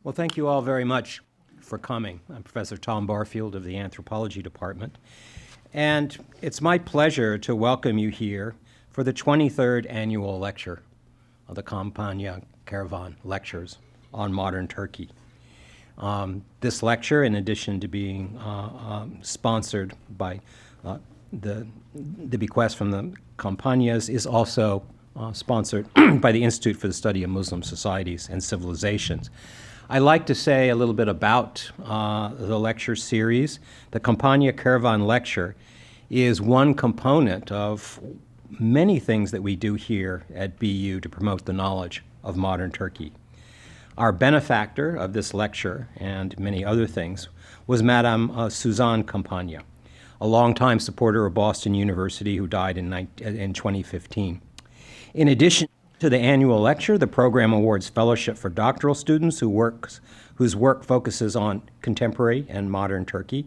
Well, thank you all very much for coming. I'm Professor Tom Barfield of the Anthropology Department, and it's my pleasure to welcome you here for the 23rd annual lecture of the Campagna-Kerven Lectures on modern Turkey. This lecture, in addition to being sponsored by the bequest from the Campagnas, is also sponsored by the Institute for the Study of Muslim Societies and Civilizations. I'd like to say a little bit about the lecture series. The Campagna-Kerven Lecture is one component of many things that we do here at BU to promote the knowledge of modern Turkey. Our benefactor of this lecture, and many other things, was Madame Suzanne Campagna, a longtime supporter of Boston University who died in 2015. In addition to the annual lecture, the program awards fellowship for doctoral students whose work focuses on contemporary and modern Turkey,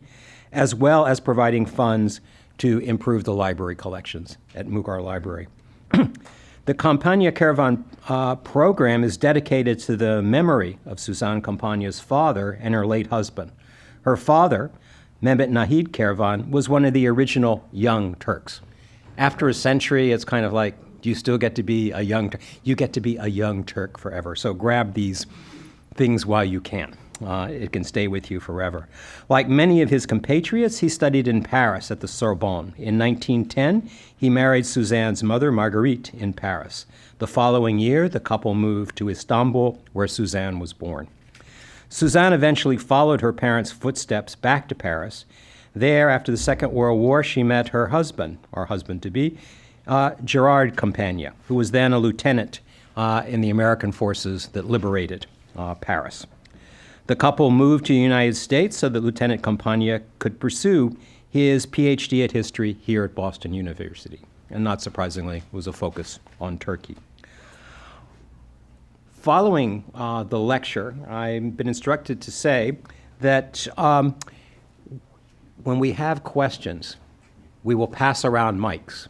as well as providing funds to improve the library collections at Mughal Library. The Campagna-Kerven program is dedicated to the memory of Suzanne Campagna's father and her late husband. Her father, Mehmet Nahid Kerven, was one of the original young Turks. After a century, it's kind of like, you still get to be a young Turk. You get to be a young Turk forever. So grab these things while you can. It can stay with you forever. Like many of his compatriots, he studied in Paris at the Sorbonne. In 1910, he married Suzanne's mother, Marguerite, in Paris. The following year, the couple moved to Istanbul, where Suzanne was born. Suzanne eventually followed her parents' footsteps back to Paris. There, after the Second World War, she met her husband, or husband-to-be, Gerard Campagna, who was then a lieutenant in the American forces that liberated Paris. The couple moved to the United States so that Lieutenant Campagna could pursue his PhD at history here at Boston University, and not surprisingly, was a focus on Turkey. Following the lecture, I've been instructed to say that when we have questions, we will pass around mics.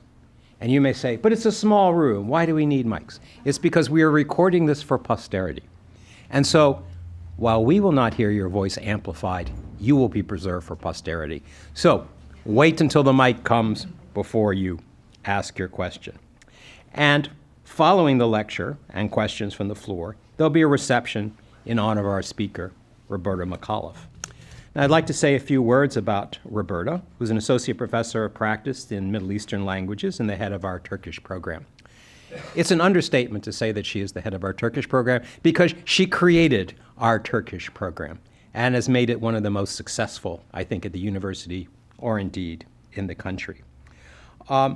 And you may say, but it's a small room. Why do we need mics? It's because we are recording this for posterity. And so while we will not hear your voice amplified, you will be preserved for posterity. So wait until the mic comes before you ask your question. And following the lecture and questions from the floor, there'll be a reception in honor of our speaker, Roberta Micallef. Now, I'd like to say a few words about Roberta, who's an associate professor of practice in Middle Eastern languages and the head of our Turkish program. It's an understatement to say that she is the head of our Turkish program because she created our Turkish program and has made it one of the most successful, I think, at the university or indeed in the country. The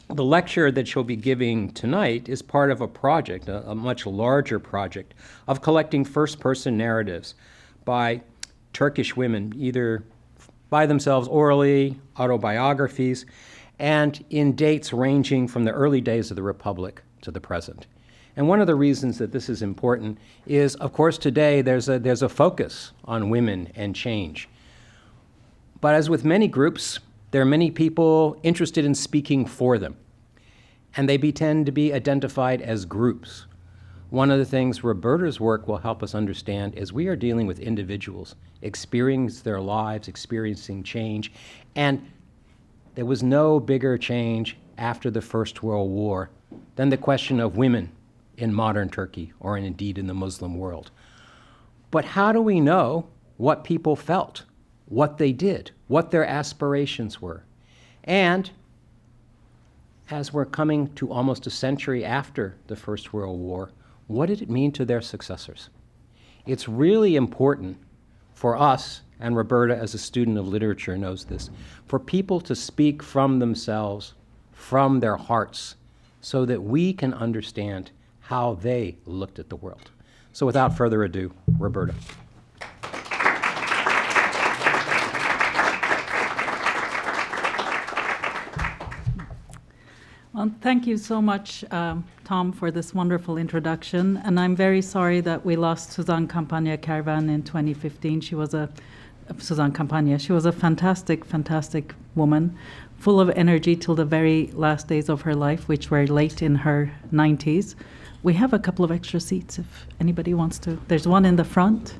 lecture that she'll be giving tonight is part of a project, a much larger project, of collecting first-person narratives by Turkish women, either by themselves orally, autobiographies, and in dates ranging from the early days of the Republic to the present. And one of the reasons that this is important is, of course, today there's a focus on women and change. But as with many groups, there are many people interested in speaking for them, and they tend to be identified as groups. One of the things Roberta's work will help us understand is we are dealing with individuals, experiencing their lives, experiencing change, and there was no bigger change after the First World War than the question of women in modern Turkey, or indeed in the Muslim world. But how do we know what people felt, what they did, what their aspirations were? And as we're coming to almost a century after the First World War, what did it mean to their successors? It's really important for us, and Roberta as a student of literature knows this, for people to speak from themselves, from their hearts, so that we can understand how they looked at the world. So without further ado, Roberta. Well, thank you so much, Tom, for this wonderful introduction. And I'm very sorry that we lost Suzanne Campagna-Kerven in 2015. She was a fantastic, fantastic woman, full of energy till the very last days of her life, which were late in her 90s. We have a couple of extra seats if anybody wants to. There's one in the front.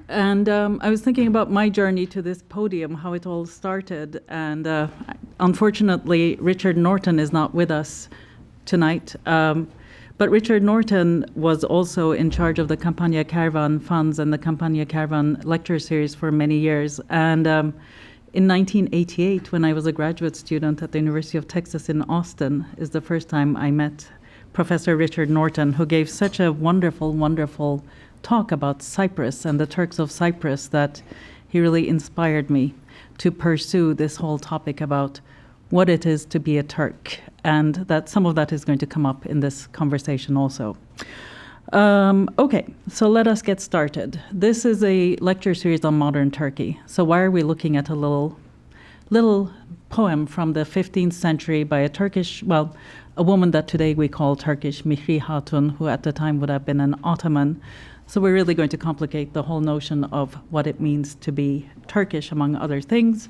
And I was thinking about my journey to this podium, how it all started. And unfortunately, Richard Norton is not with us tonight. But Richard Norton was also in charge of the Campagna-Kerven funds and the Campagna-Kerven lecture series for many years. And in 1988, when I was a graduate student at the University of Texas in Austin, is the first time I met Professor Richard Norton, who gave such a wonderful, wonderful talk about Cyprus and the Turks of Cyprus that he really inspired me to pursue this whole topic about what it is to be a Turk, and that some of that is going to come up in this conversation also. Okay, so let us get started. This is a lecture series on modern Turkey. So why are we looking at a little poem from the 15th century by a Turkish, well, a woman that today we call Turkish, Mihri Hatun, who at the time would have been an Ottoman. So we're really going to complicate the whole notion of what it means to be Turkish, among other things.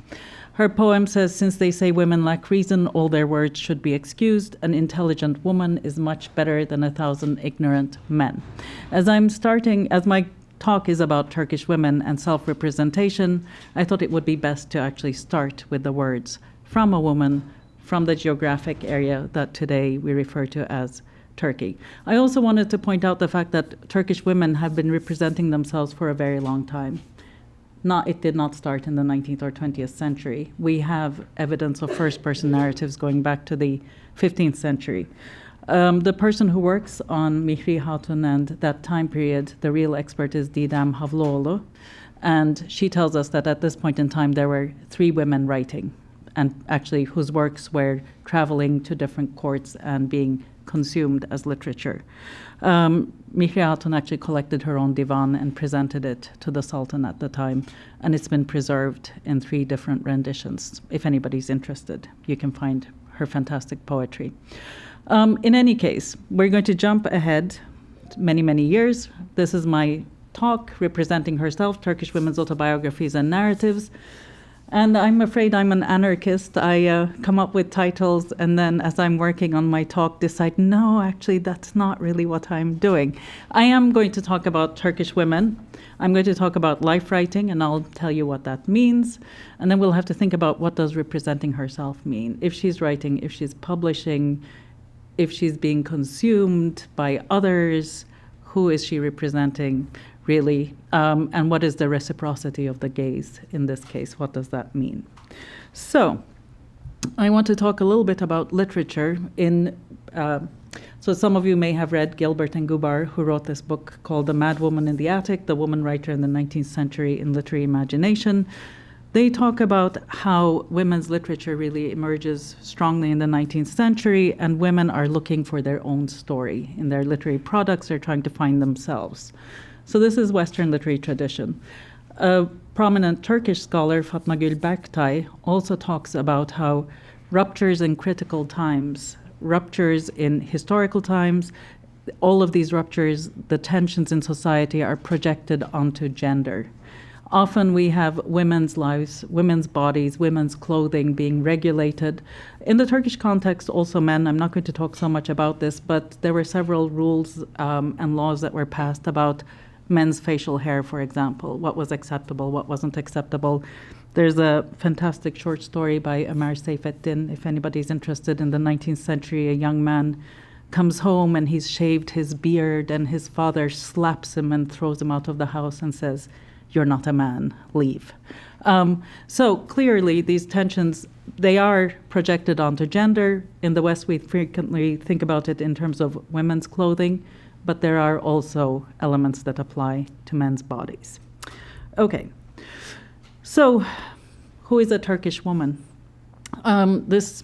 Her poem says, "Since they say women lack reason, all their words should be excused. An intelligent woman is much better than 1,000 ignorant men." As my talk is about Turkish women and self-representation, I thought it would be best to actually start with the words from a woman from the geographic area that today we refer to as Turkey. I also wanted to point out the fact that Turkish women have been representing themselves for a very long time. It did not start in the 19th or 20th century. We have evidence of first-person narratives going back to the 15th century. The person who works on Mihri Hatun and that time period, the real expert is Didem Havloğlu, and she tells us that at this point in time there were 3 women writing, and actually whose works were traveling to different courts and being consumed as literature. Mihri Hatun actually collected her own divan and presented it to the Sultan at the time, and it's been preserved in 3 different renditions. If anybody's interested, you can find her fantastic poetry. In any case, we're going to jump ahead many, many years. This is my talk representing herself, Turkish Women's Autobiographies and Narratives. And I'm afraid I'm an anarchist. I come up with titles, and then as I'm working on my talk, decide, no, actually, that's not really what I'm doing. I am going to talk about Turkish women. I'm going to talk about life writing, and I'll tell you what that means. And then we'll have to think about what does representing herself mean. If she's writing, if she's publishing, if she's being consumed by others, who is she representing? Really, and what is the reciprocity of the gaze in this case? What does that mean? So, I want to talk a little bit about literature. So some of you may have read Gilbert and Gubar, who wrote this book called The Mad Woman in the Attic, the woman writer in the 19th century in literary imagination. They talk about how women's literature really emerges strongly in the 19th century, and women are looking for their own story. In their literary products, they're trying to find themselves. So this is Western literary tradition. A prominent Turkish scholar, Fatma Gül Berktay, also talks about how ruptures in critical times, ruptures in historical times, all of these ruptures, the tensions in society are projected onto gender. Often we have women's lives, women's bodies, women's clothing being regulated. In the Turkish context, also men. I'm not going to talk so much about this, but there were several rules and laws that were passed about men's facial hair, for example, what was acceptable, what wasn't acceptable. There's a fantastic short story by Ömer Seyfettin, if anybody's interested. In the 19th century, a young man comes home and he's shaved his beard, and his father slaps him and throws him out of the house and says, "You're not a man, leave." So clearly these tensions, they are projected onto gender. In the West, we frequently think about it in terms of women's clothing, but there are also elements that apply to men's bodies. Okay, so who is a Turkish woman? This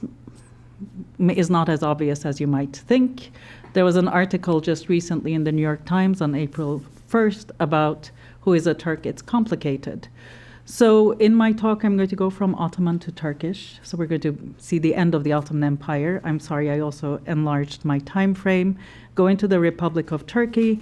is not as obvious as you might think. There was an article just recently in the New York Times on April 1st about who is a Turk. It's complicated. So in my talk, I'm going to go from Ottoman to Turkish. So we're going to see the end of the Ottoman Empire. I'm sorry, I also enlarged my time frame. Go into the Republic of Turkey.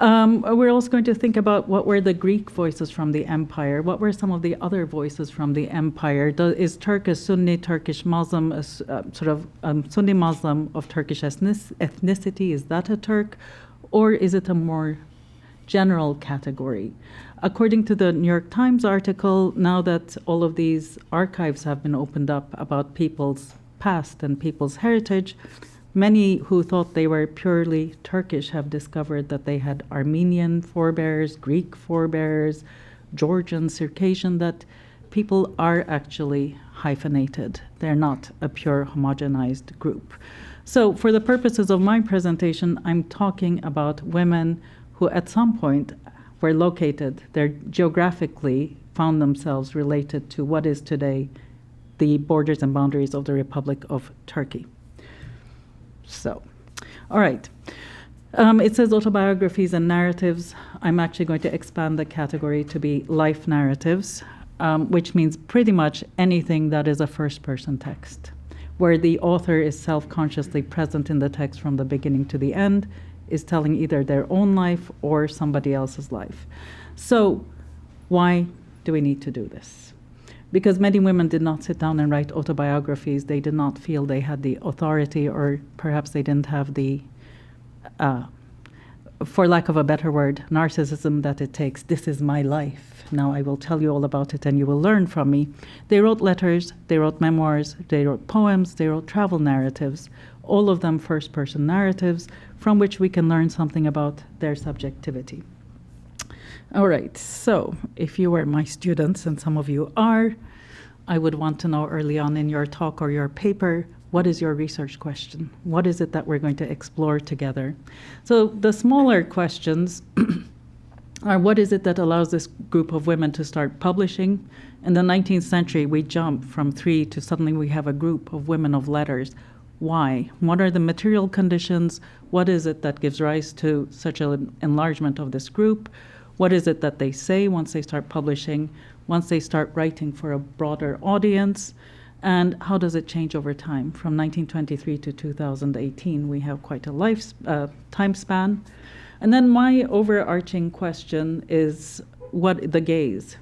We're also going to think about what were the Greek voices from the empire, what were some of the other voices from the empire. Is Turk a Sunni Turkish Muslim, a sort of Sunni Muslim of Turkish ethnicity? Is that a Turk? Or is it a more general category? According to the New York Times article, now that all of these archives have been opened up about people's past and people's heritage, many who thought they were purely Turkish have discovered that they had Armenian forebears, Greek forebears, Georgian, Circassian, that people are actually hyphenated. They're not a pure homogenized group. So for the purposes of my presentation, I'm talking about women who at some point were located, they're geographically found themselves related to what is today the borders and boundaries of the Republic of Turkey. So, all right. It says autobiographies and narratives. I'm actually going to expand the category to be life narratives, which means pretty much anything that is a first-person text, where the author is self-consciously present in the text from the beginning to the end, is telling either their own life or somebody else's life. So, why do we need to do this? Because many women did not sit down and write autobiographies. They did not feel they had the authority, or perhaps they didn't have the, for lack of a better word, narcissism that it takes. This is my life. Now I will tell you all about it and you will learn from me. They wrote letters, they wrote memoirs, they wrote poems, they wrote travel narratives, all of them first-person narratives from which we can learn something about their subjectivity. All right, so if you were my students, and some of you are, I would want to know early on in your talk or your paper, what is your research question? What is it that we're going to explore together? So the smaller questions are, what is it that allows this group of women to start publishing? In the 19th century, we jump from 3 to suddenly we have a group of women of letters. Why? What are the material conditions? What is it that gives rise to such an enlargement of this group? What is it that they say once they start publishing, once they start writing for a broader audience? And how does it change over time? From 1923 to 2018, we have quite a time span. And then my overarching question is, what the gaze?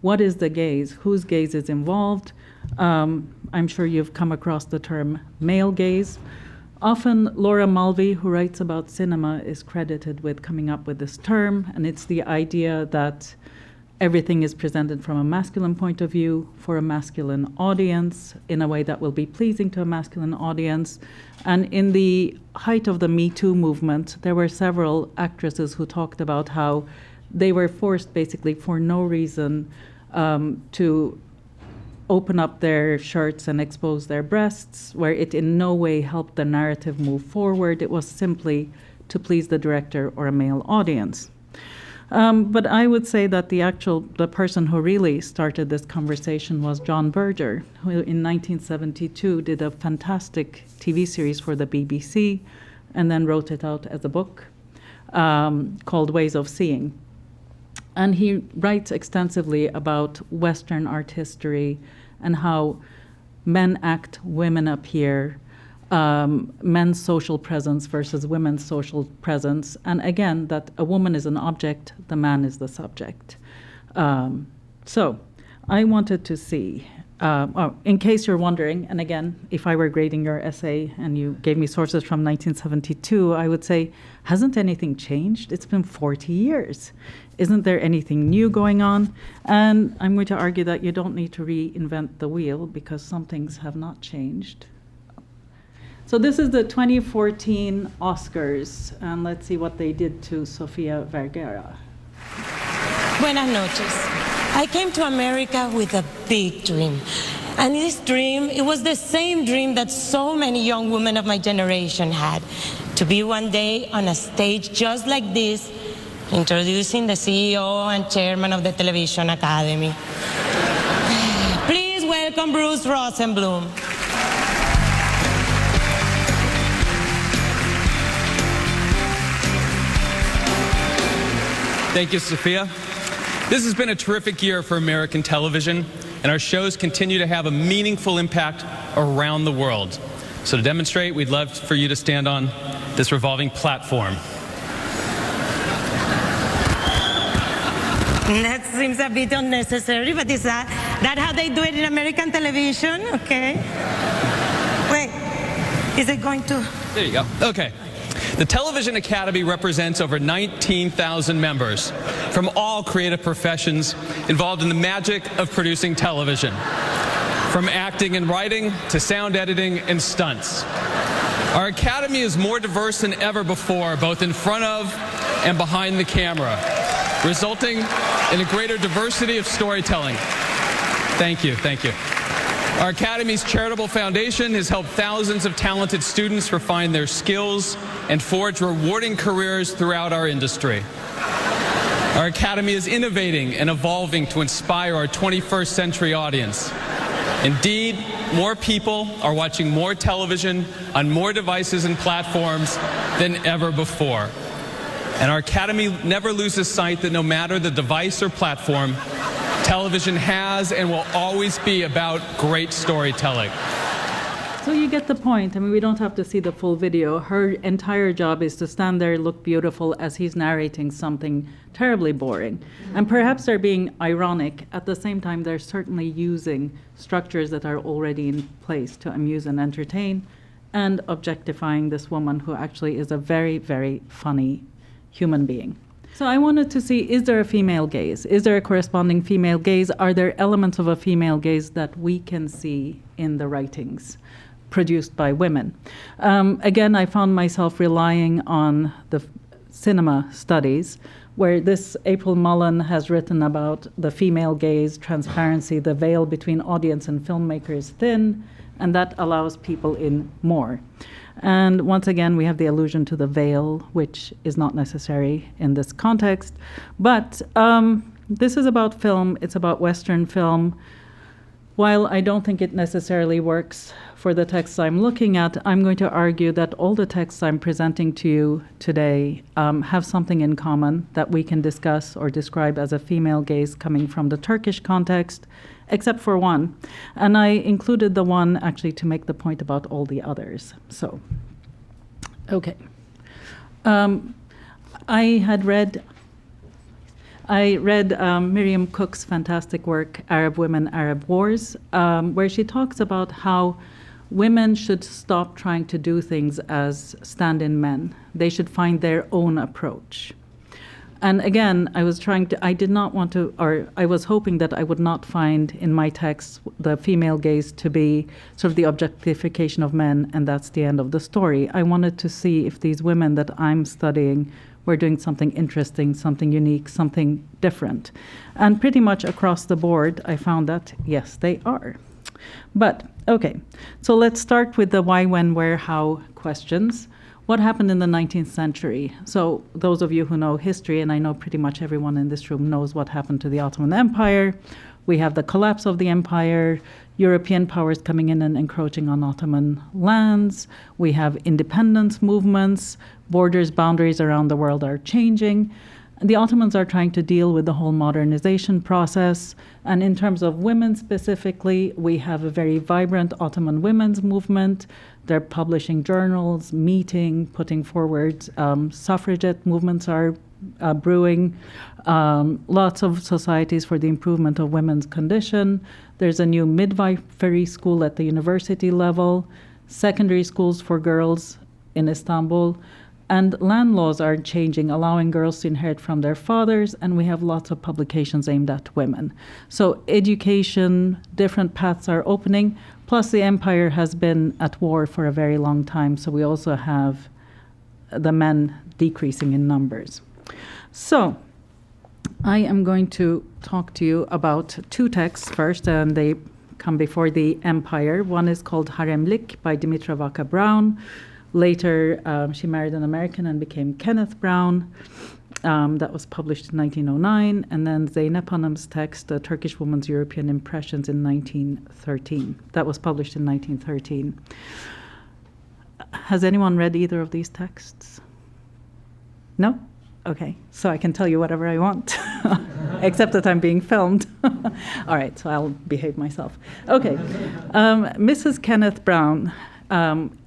What is the gaze? Whose gaze is involved? I'm sure you've come across the term male gaze. Often Laura Mulvey, who writes about cinema, is credited with coming up with this term, and it's the idea that everything is presented from a masculine point of view for a masculine audience in a way that will be pleasing to a masculine audience. And in the height of the Me Too movement, there were several actresses who talked about how they were forced basically for no reason to open up their shirts and expose their breasts, where it in no way helped the narrative move forward. It was simply to please the director or a male audience. But I would say that the person who really started this conversation was John Berger, who in 1972 did a fantastic TV series for the BBC and then wrote it out as a book called Ways of Seeing. And he writes extensively about Western art history and how men act, women appear, men's social presence versus women's social presence. And again, that a woman is an object, the man is the subject. So I wanted to see, in case you're wondering, and again, if I were grading your essay and you gave me sources from 1972, I would say, hasn't anything changed? It's been 40 years. Isn't there anything new going on? And I'm going to argue that you don't need to reinvent the wheel because some things have not changed. So this is the 2014 Oscars, and let's see what they did to Sofia Vergara. Buenas noches. I came to America with a big dream. And this dream, it was the same dream that so many young women of my generation had. To be one day on a stage just like this, introducing the CEO and chairman of the Television Academy. Please welcome Bruce Rosenblum. Thank you, Sophia. This has been a terrific year for American television, and our shows continue to have a meaningful impact around the world. So to demonstrate, we'd love for you to stand on this revolving platform. That seems a bit unnecessary, but is that how they do it in American television? Okay. Wait, is it going to? There you go. Okay. The Television Academy represents over 19,000 members from all creative professions involved in the magic of producing television, from acting and writing to sound editing and stunts. Our Academy is more diverse than ever before, both in front of and behind the camera, resulting in a greater diversity of storytelling. Thank you, thank you. Our Academy's charitable foundation has helped thousands of talented students refine their skills and forge rewarding careers throughout our industry. Our Academy is innovating and evolving to inspire our 21st century audience. Indeed, more people are watching more television on more devices and platforms than ever before. And our Academy never loses sight that no matter the device or platform, television has and will always be about great storytelling. So you get the point. I mean, we don't have to see the full video. Her entire job is to stand there, look beautiful as he's narrating something terribly boring. And perhaps they're being ironic. At the same time, they're certainly using structures that are already in place to amuse and entertain, and objectifying this woman who actually is a very, very funny human being. So I wanted to see, is there a female gaze? Is there a corresponding female gaze? Are there elements of a female gaze that we can see in the writings produced by women? Again, I found myself relying on the cinema studies, where this April Mullen has written about the female gaze, transparency, the veil between audience and filmmaker is thin, and that allows people in more. And once again, we have the allusion to the veil, which is not necessary in this context. But this is about film. It's about Western film. While I don't think it necessarily works for the texts I'm looking at, I'm going to argue that all the texts I'm presenting to you today have something in common that we can discuss or describe as a female gaze coming from the Turkish context, except for one. And I included the one actually to make the point about all the others. So, okay. I read Miriam Cook's fantastic work, Arab Women, Arab Wars, where she talks about how women should stop trying to do things as stand-in men. They should find their own approach. And again, I was hoping that I would not find in my text the female gaze to be sort of the objectification of men, and that's the end of the story. I wanted to see if these women that I'm studying were doing something interesting, something unique, something different. And pretty much across the board, I found that, yes, they are. But, okay, so let's start with the why, when, where, how questions. What happened in the 19th century? So those of you who know history, and I know pretty much everyone in this room knows what happened to the Ottoman Empire. We have the collapse of the empire, European powers coming in and encroaching on Ottoman lands. We have independence movements, boundaries around the world are changing. The Ottomans are trying to deal with the whole modernization process. And in terms of women specifically, we have a very vibrant Ottoman women's movement. They're publishing journals, meeting, putting forward suffragette movements are brewing. Lots of societies for the improvement of women's condition. There's a new midwifery school at the university level, secondary schools for girls in Istanbul. And land laws are changing, allowing girls to inherit from their fathers, and we have lots of publications aimed at women. So education, different paths are opening, plus the empire has been at war for a very long time, so we also have the men decreasing in numbers. So I am going to talk to you about two texts first, and they come before the empire. One is called Haremlik by Dimitra Vaca-Brown. Later, she married an American and became Kenneth Brown. That was published in 1909. And then Zeynep Hanım's text, The Turkish Woman's European Impressions, in 1913. That was published in 1913. Has anyone read either of these texts? No? Okay, so I can tell you whatever I want, except that I'm being filmed. All right, so I'll behave myself. Okay, Mrs. Kenneth Brown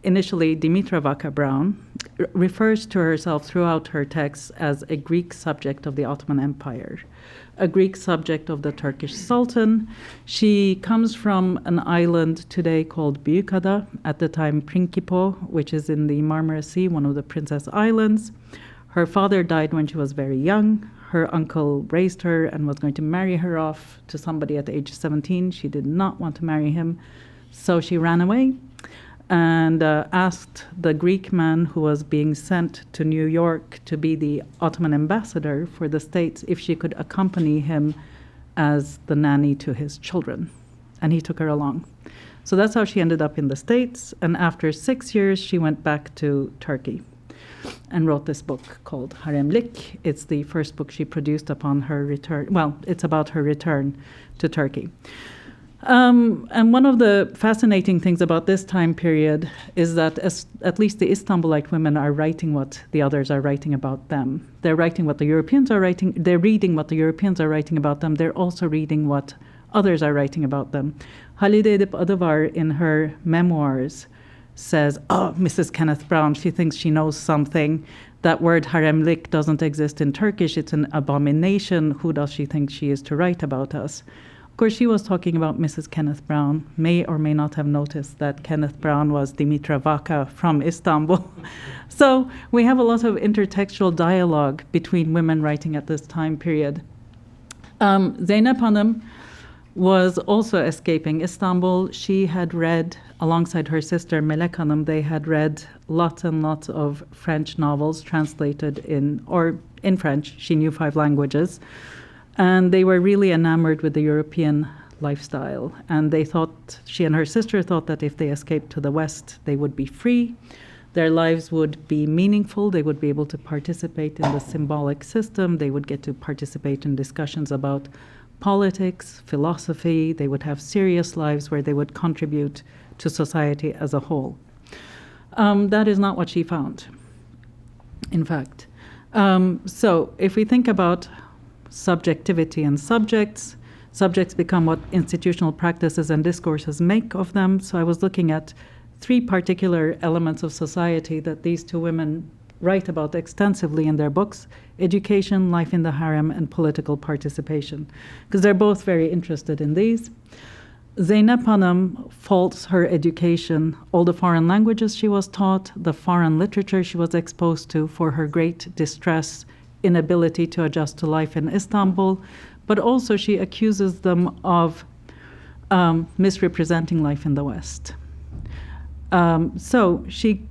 initially Dimitra Vaca-Brown, refers to herself throughout her texts as a Greek subject of the Ottoman Empire, a Greek subject of the Turkish Sultan. She comes from an island today called Büyükada, at the time Principo, which is in the Marmara Sea, one of the Princess Islands. Her father died when she was very young. Her uncle raised her and was going to marry her off to somebody at the age of 17. She did not want to marry him, so she ran away and asked the Greek man who was being sent to New York to be the Ottoman ambassador for the States if she could accompany him as the nanny to his children. And he took her along. So that's how she ended up in the States. And after 6 years, she went back to Turkey and wrote this book called Haremlik. It's the first book she produced upon her return. Well, it's about her return to Turkey. And one of the fascinating things about this time period is that at least the Istanbulite women are writing what the others are writing about them. They're writing what the Europeans are writing. They're reading what the Europeans are writing about them. They're also reading what others are writing about them. Halide Edip Adıvar, in her memoirs, says, "Oh, Mrs. Kenneth Brown, she thinks she knows something. That word haremlik doesn't exist in Turkish. It's an abomination. Who does she think she is to write about us?" Of course, she was talking about Mrs. Kenneth Brown, may or may not have noticed that Kenneth Brown was Dimitra Vaca from Istanbul. So we have a lot of intertextual dialogue between women writing at this time period. Zeynep Hanım was also escaping Istanbul. She had read, alongside her sister Melek Hanım, they had read lots and lots of French novels translated in French. She knew 5 languages. And they were really enamored with the European lifestyle. And they thought, she and her sister thought that if they escaped to the West, they would be free. Their lives would be meaningful. They would be able to participate in the symbolic system. They would get to participate in discussions about politics, philosophy. They would have serious lives where they would contribute to society as a whole. That is not what she found, in fact. So if we think about subjectivity and subjects become what institutional practices and discourses make of them. So I was looking at 3 particular elements of society that these 2 women write about extensively in their books: education, life in the harem, and political participation, because they're both very interested in these. Zeynep Hanım faults her education, all the foreign languages she was taught, the foreign literature she was exposed to, for her great distress, inability to adjust to life in Istanbul, but also she accuses them of misrepresenting life in the West. So she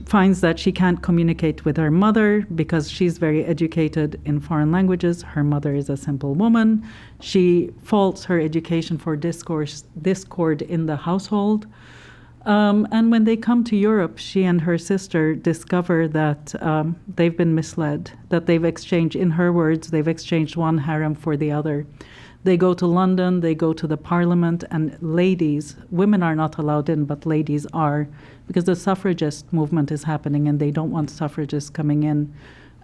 finds that she can't communicate with her mother because she's very educated in foreign languages. Her mother is a simple woman. She faults her education for discord in the household. And when they come to Europe, she and her sister discover that they've been misled, that they've exchanged, in her words, they've exchanged one harem for the other. They go to London, they go to the parliament, and ladies, women are not allowed in, but ladies are, because the suffragist movement is happening and they don't want suffragists coming in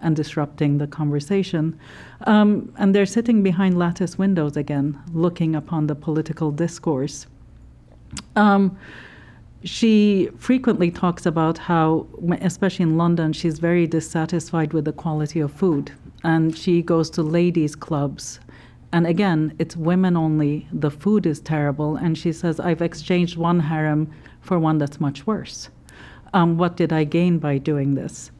and disrupting the conversation. And they're sitting behind lattice windows again, looking upon the political discourse. She frequently talks about how, especially in London, she's very dissatisfied with the quality of food. And she goes to ladies' clubs. And again, it's women only. The food is terrible. And she says, I've exchanged one harem for one that's much worse. What did I gain by doing this?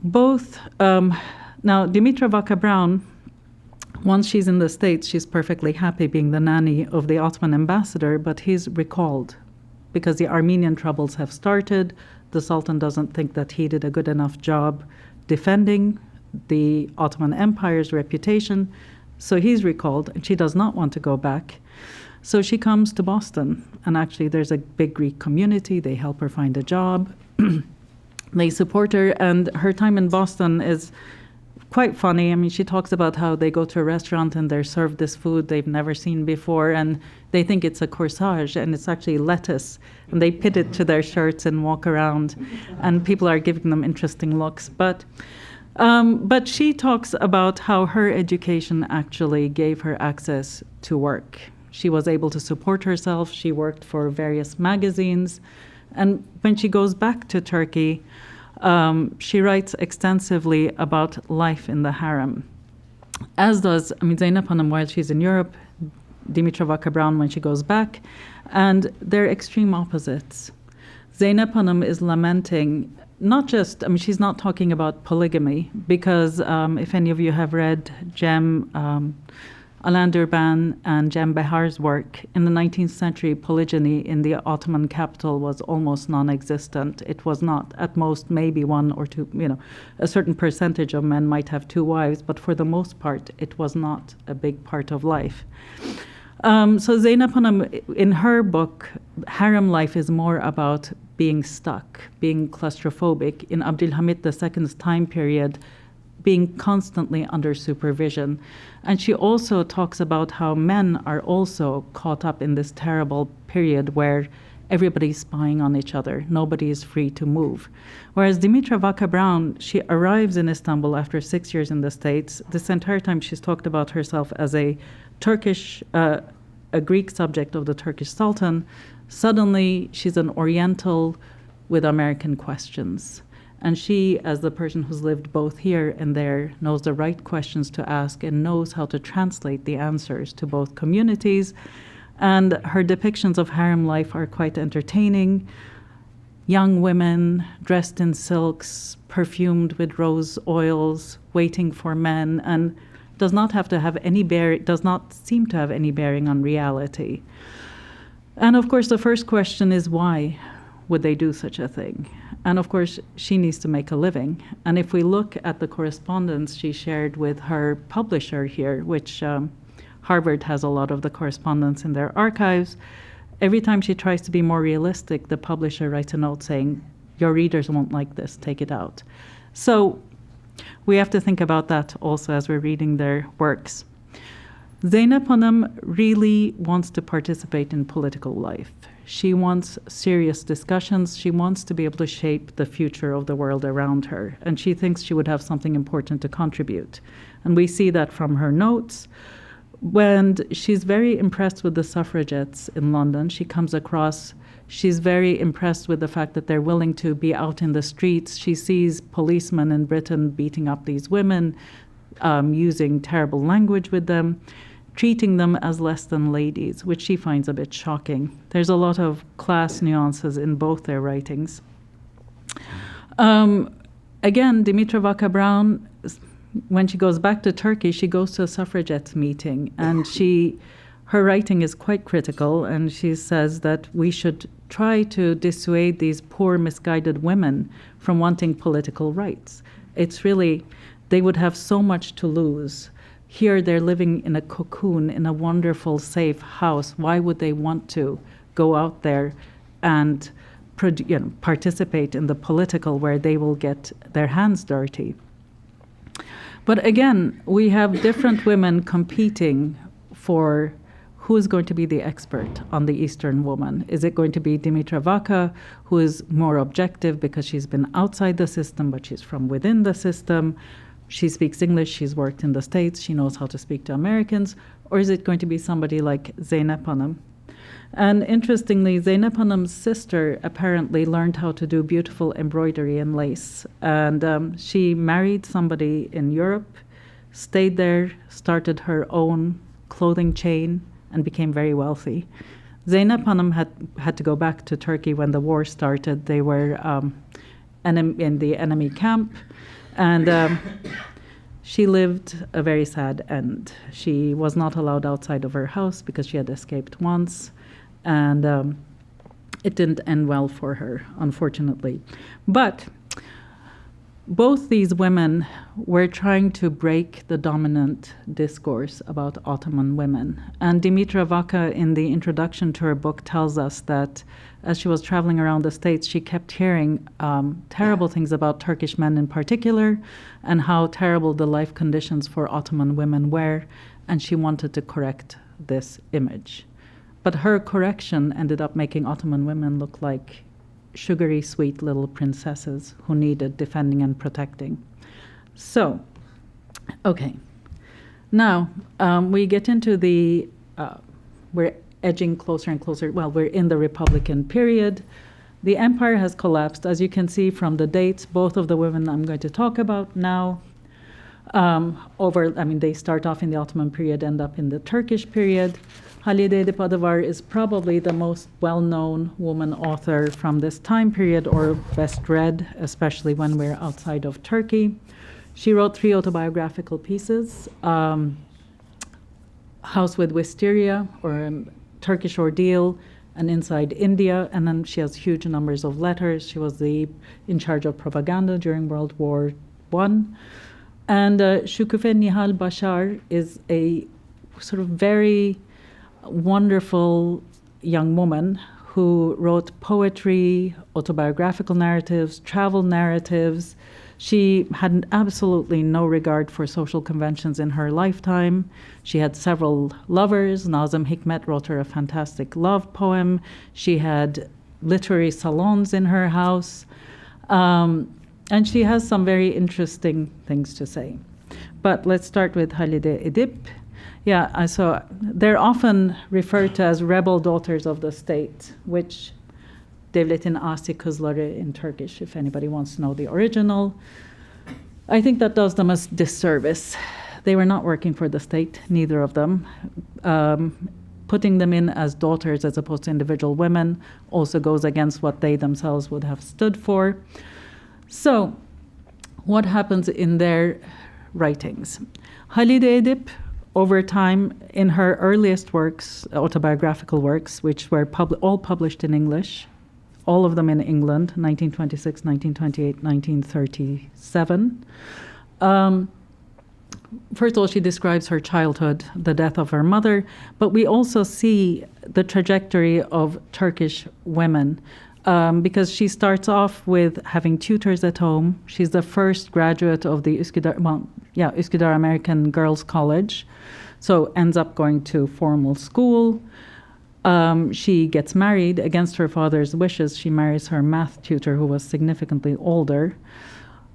Both, now, Dimitra Vaca-Brown, once she's in the States, she's perfectly happy being the nanny of the Ottoman ambassador, but he's recalled because the Armenian troubles have started. The Sultan doesn't think that he did a good enough job defending the Ottoman Empire's reputation, so he's recalled, and she does not want to go back. So she comes to Boston, and actually there's a big Greek community. They help her find a job. They support her, and her time in Boston is quite funny. I mean, she talks about how they go to a restaurant and they're served this food they've never seen before, and they think it's a corsage, and it's actually lettuce. And they pit it to their shirts and walk around, and people are giving them interesting looks. But she talks about how her education actually gave her access to work. She was able to support herself. She worked for various magazines, And when she goes back to Turkey, she writes extensively about life in the harem. As does, Zeynep Hanım while she's in Europe, Dimitra Vaca-Brown when she goes back, and they're extreme opposites. Zeynep Hanım is lamenting, not just, she's not talking about polygamy, because if any of you have read Alain Durban and Jem Behar's work, in the 19th century, polygyny in the Ottoman capital was almost non-existent. It was not, at most, maybe one or two, a certain percentage of men might have two wives, but for the most part, it was not a big part of life. So Zeynep Hanım, in her book, harem life is more about being stuck, being claustrophobic. In Abdülhamit II's time period, being constantly under supervision. And she also talks about how men are also caught up in this terrible period where everybody's spying on each other. Nobody is free to move. Whereas Dimitra Vaca-Brown, she arrives in Istanbul after 6 years in the States. This entire time she's talked about herself as a Turkish, a Greek subject of the Turkish Sultan. Suddenly, she's an Oriental with American questions. And she, as the person who's lived both here and there, knows the right questions to ask and knows how to translate the answers to both communities. And her depictions of harem life are quite entertaining. Young women dressed in silks, perfumed with rose oils, waiting for men, and does not seem to have any bearing on reality. And of course, the first question is, why would they do such a thing? And of course, she needs to make a living. And if we look at the correspondence she shared with her publisher here, which Harvard has a lot of the correspondence in their archives, every time she tries to be more realistic, the publisher writes a note saying, your readers won't like this, take it out. So we have to think about that also as we're reading their works. Zeynep Hanım really wants to participate in political life. She wants serious discussions. She wants to be able to shape the future of the world around her. And she thinks she would have something important to contribute. And we see that from her notes. When she's very impressed with the suffragettes in London, she's very impressed with the fact that they're willing to be out in the streets. She sees policemen in Britain beating up these women, using terrible language with them, treating them as less than ladies, which she finds a bit shocking. There's a lot of class nuances in both their writings. Again, Dimitra Vaca-Brown, when she goes back to Turkey, she goes to a suffragette meeting, and her writing is quite critical, and she says that we should try to dissuade these poor, misguided women from wanting political rights. It's really, they would have so much to lose. Here they're living in a cocoon, in a wonderful, safe house. Why would they want to go out there and participate in the political where they will get their hands dirty? But again, we have different women competing for who is going to be the expert on the Eastern woman. Is it going to be Dimitra Vaca, who is more objective because she's been outside the system, but she's from within the system? She speaks English, she's worked in the States, she knows how to speak to Americans, or is it going to be somebody like Zeynep Hanım? And interestingly, Zeynep Hanım's sister apparently learned how to do beautiful embroidery and lace. And she married somebody in Europe, stayed there, started her own clothing chain, and became very wealthy. Zeynep Hanım had to go back to Turkey when the war started. They were in the enemy camp. And she lived a very sad end. She was not allowed outside of her house because she had escaped once. And it didn't end well for her, unfortunately. But both these women were trying to break the dominant discourse about Ottoman women. And Dimitra Vaca, in the introduction to her book, tells us that as she was traveling around the States, she kept hearing terrible things about Turkish men in particular, and how terrible the life conditions for Ottoman women were, and she wanted to correct this image. But her correction ended up making Ottoman women look like sugary, sweet little princesses who needed defending and protecting. So, okay. Now, we get into we're edging closer and closer. Well, we're in the Republican period. The empire has collapsed, as you can see from the dates. Both of the women I'm going to talk about now, they start off in the Ottoman period, end up in the Turkish period. Halide Edip Adıvar is probably the most well-known woman author from this time period, or best read, especially when we're outside of Turkey. She wrote 3 autobiographical pieces, House with Wisteria, or Turkish Ordeal, and Inside India, and then she has huge numbers of letters. She was in charge of propaganda during World War I. And Şüküfe Nihal Bashar is a sort of very wonderful young woman who wrote poetry, autobiographical narratives, travel narratives. She had absolutely no regard for social conventions in her lifetime. She had several lovers. Nazım Hikmet wrote her a fantastic love poem. She had literary salons in her house. And she has some very interesting things to say. But let's start with Halide Edip. Yeah, so they're often referred to as rebel daughters of the state, which Devletin Asi Kızları in Turkish, if anybody wants to know the original. I think that does them a disservice. They were not working for the state, neither of them. Putting them in as daughters as opposed to individual women also goes against what they themselves would have stood for. So, what happens in their writings? Halide Edip, over time, in her earliest works, autobiographical works, which were all published in English, all of them in England, 1926, 1928, 1937. First of all, she describes her childhood, the death of her mother, but we also see the trajectory of Turkish women, because she starts off with having tutors at home. She's the first graduate of the Üsküdar American Girls College, so ends up going to formal school. She gets married against her father's wishes. She marries her math tutor, who was significantly older.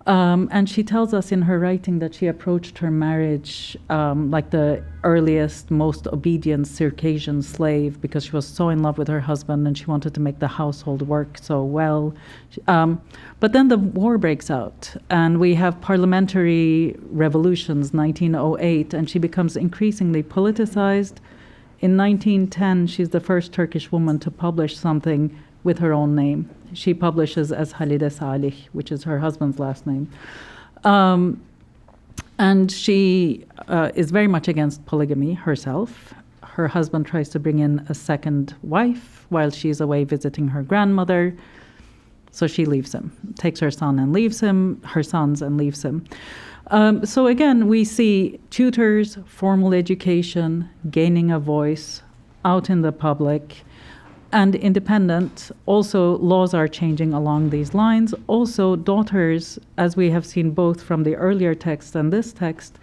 And she tells us in her writing that she approached her marriage like the earliest, most obedient Circassian slave, because she was so in love with her husband and she wanted to make the household work so well. But then the war breaks out and we have parliamentary revolutions, 1908, and she becomes increasingly politicized. In 1910, she's the first Turkish woman to publish something with her own name. She publishes as Halide Salih, which is her husband's last name. And she is very much against polygamy herself. Her husband tries to bring in a second wife while she's away visiting her grandmother. So she leaves him, takes her sons and leaves him. So again, we see tutors, formal education, gaining a voice, out in the public, and independent. Also, laws are changing along these lines. Also, daughters, as we have seen both from the earlier text and this text,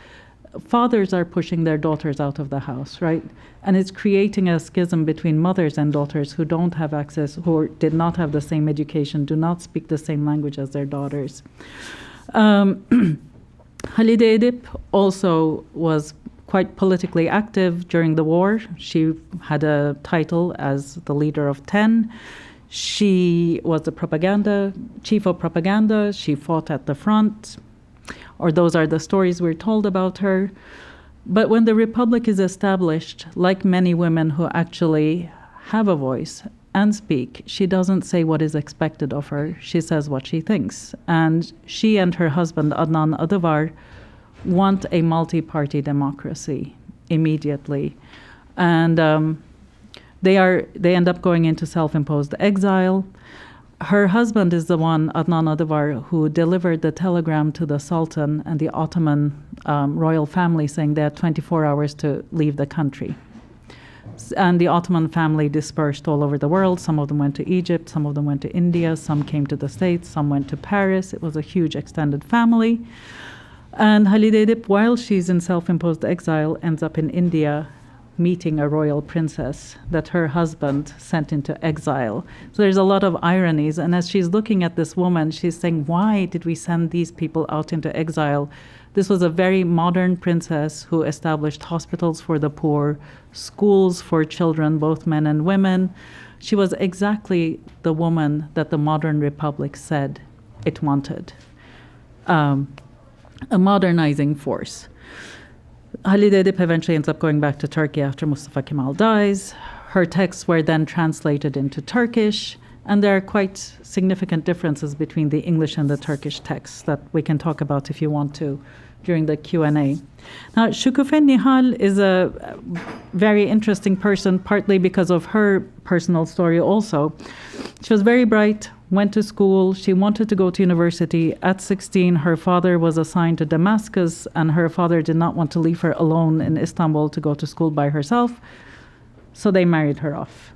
fathers are pushing their daughters out of the house, right? And it's creating a schism between mothers and daughters who don't have access, who did not have the same education, do not speak the same language as their daughters. Halide Edip also was quite politically active during the war. She had a title as the leader of 10. She was the chief of propaganda. She fought at the front, or those are the stories we're told about her. But when the Republic is established, like many women who actually have a voice and speak, she doesn't say what is expected of her. She says what she thinks. And she and her husband, Adnan Adıvar, want a multi-party democracy immediately. And they end up going into self-imposed exile. Her husband is the one, Adnan Adıvar, who delivered the telegram to the Sultan and the Ottoman royal family saying they had 24 hours to leave the country. And the Ottoman family dispersed all over the world. Some of them went to Egypt, some of them went to India, some came to the States, some went to Paris. It was a huge extended family. And Halide Edip, while she's in self-imposed exile, ends up in India meeting a royal princess that her husband sent into exile. So there's a lot of ironies. And as she's looking at this woman, she's saying, why did we send these people out into exile? This was a very modern princess who established hospitals for the poor, schools for children, both men and women. She was exactly the woman that the modern republic said it wanted. A modernizing force. Halide Edip eventually ends up going back to Turkey after Mustafa Kemal dies. Her texts were then translated into Turkish, and there are quite significant differences between the English and the Turkish texts that we can talk about if you want to during the Q&A. Now, Şüküfe Nihal is a very interesting person, partly because of her personal story also. She was very bright, went to school, she wanted to go to university. At 16, her father was assigned to Damascus, and her father did not want to leave her alone in Istanbul to go to school by herself, so they married her off.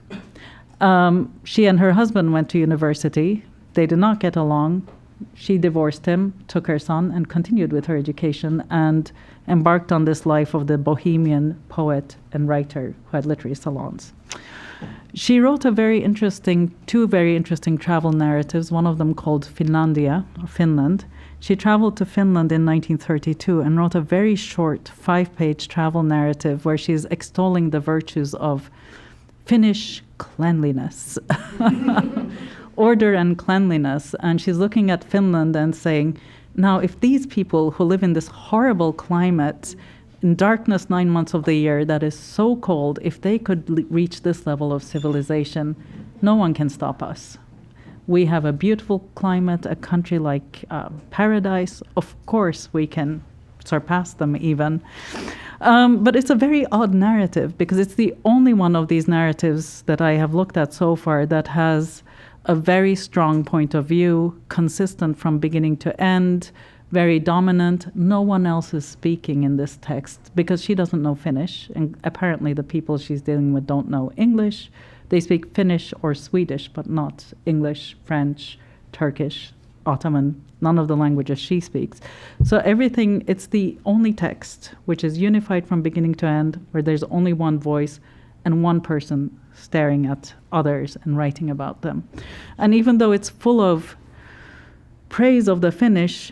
She and her husband went to university. They did not get along. She divorced him, took her son, and continued with her education and embarked on this life of the bohemian poet and writer who had literary salons. She wrote two very interesting travel narratives, one of them called Finlandia, or Finland. She traveled to Finland in 1932 and wrote a very short 5-page travel narrative where she's extolling the virtues of Finnish cleanliness. Order and cleanliness. And she's looking at Finland and saying, now, if these people who live in this horrible climate, in darkness 9 months of the year, that is so cold, if they could reach this level of civilization, no one can stop us. We have a beautiful climate, a country like paradise. Of course, we can surpass them even. But it's a very odd narrative because it's the only one of these narratives that I have looked at so far that has a very strong point of view, consistent from beginning to end, very dominant. No one else is speaking in this text because she doesn't know Finnish, and apparently the people she's dealing with don't know English. They speak Finnish or Swedish, but not English, French, Turkish, Ottoman, none of the languages she speaks. So everything, it's the only text which is unified from beginning to end, where there's only one voice and one person staring at others and writing about them. And even though it's full of praise of the Finnish,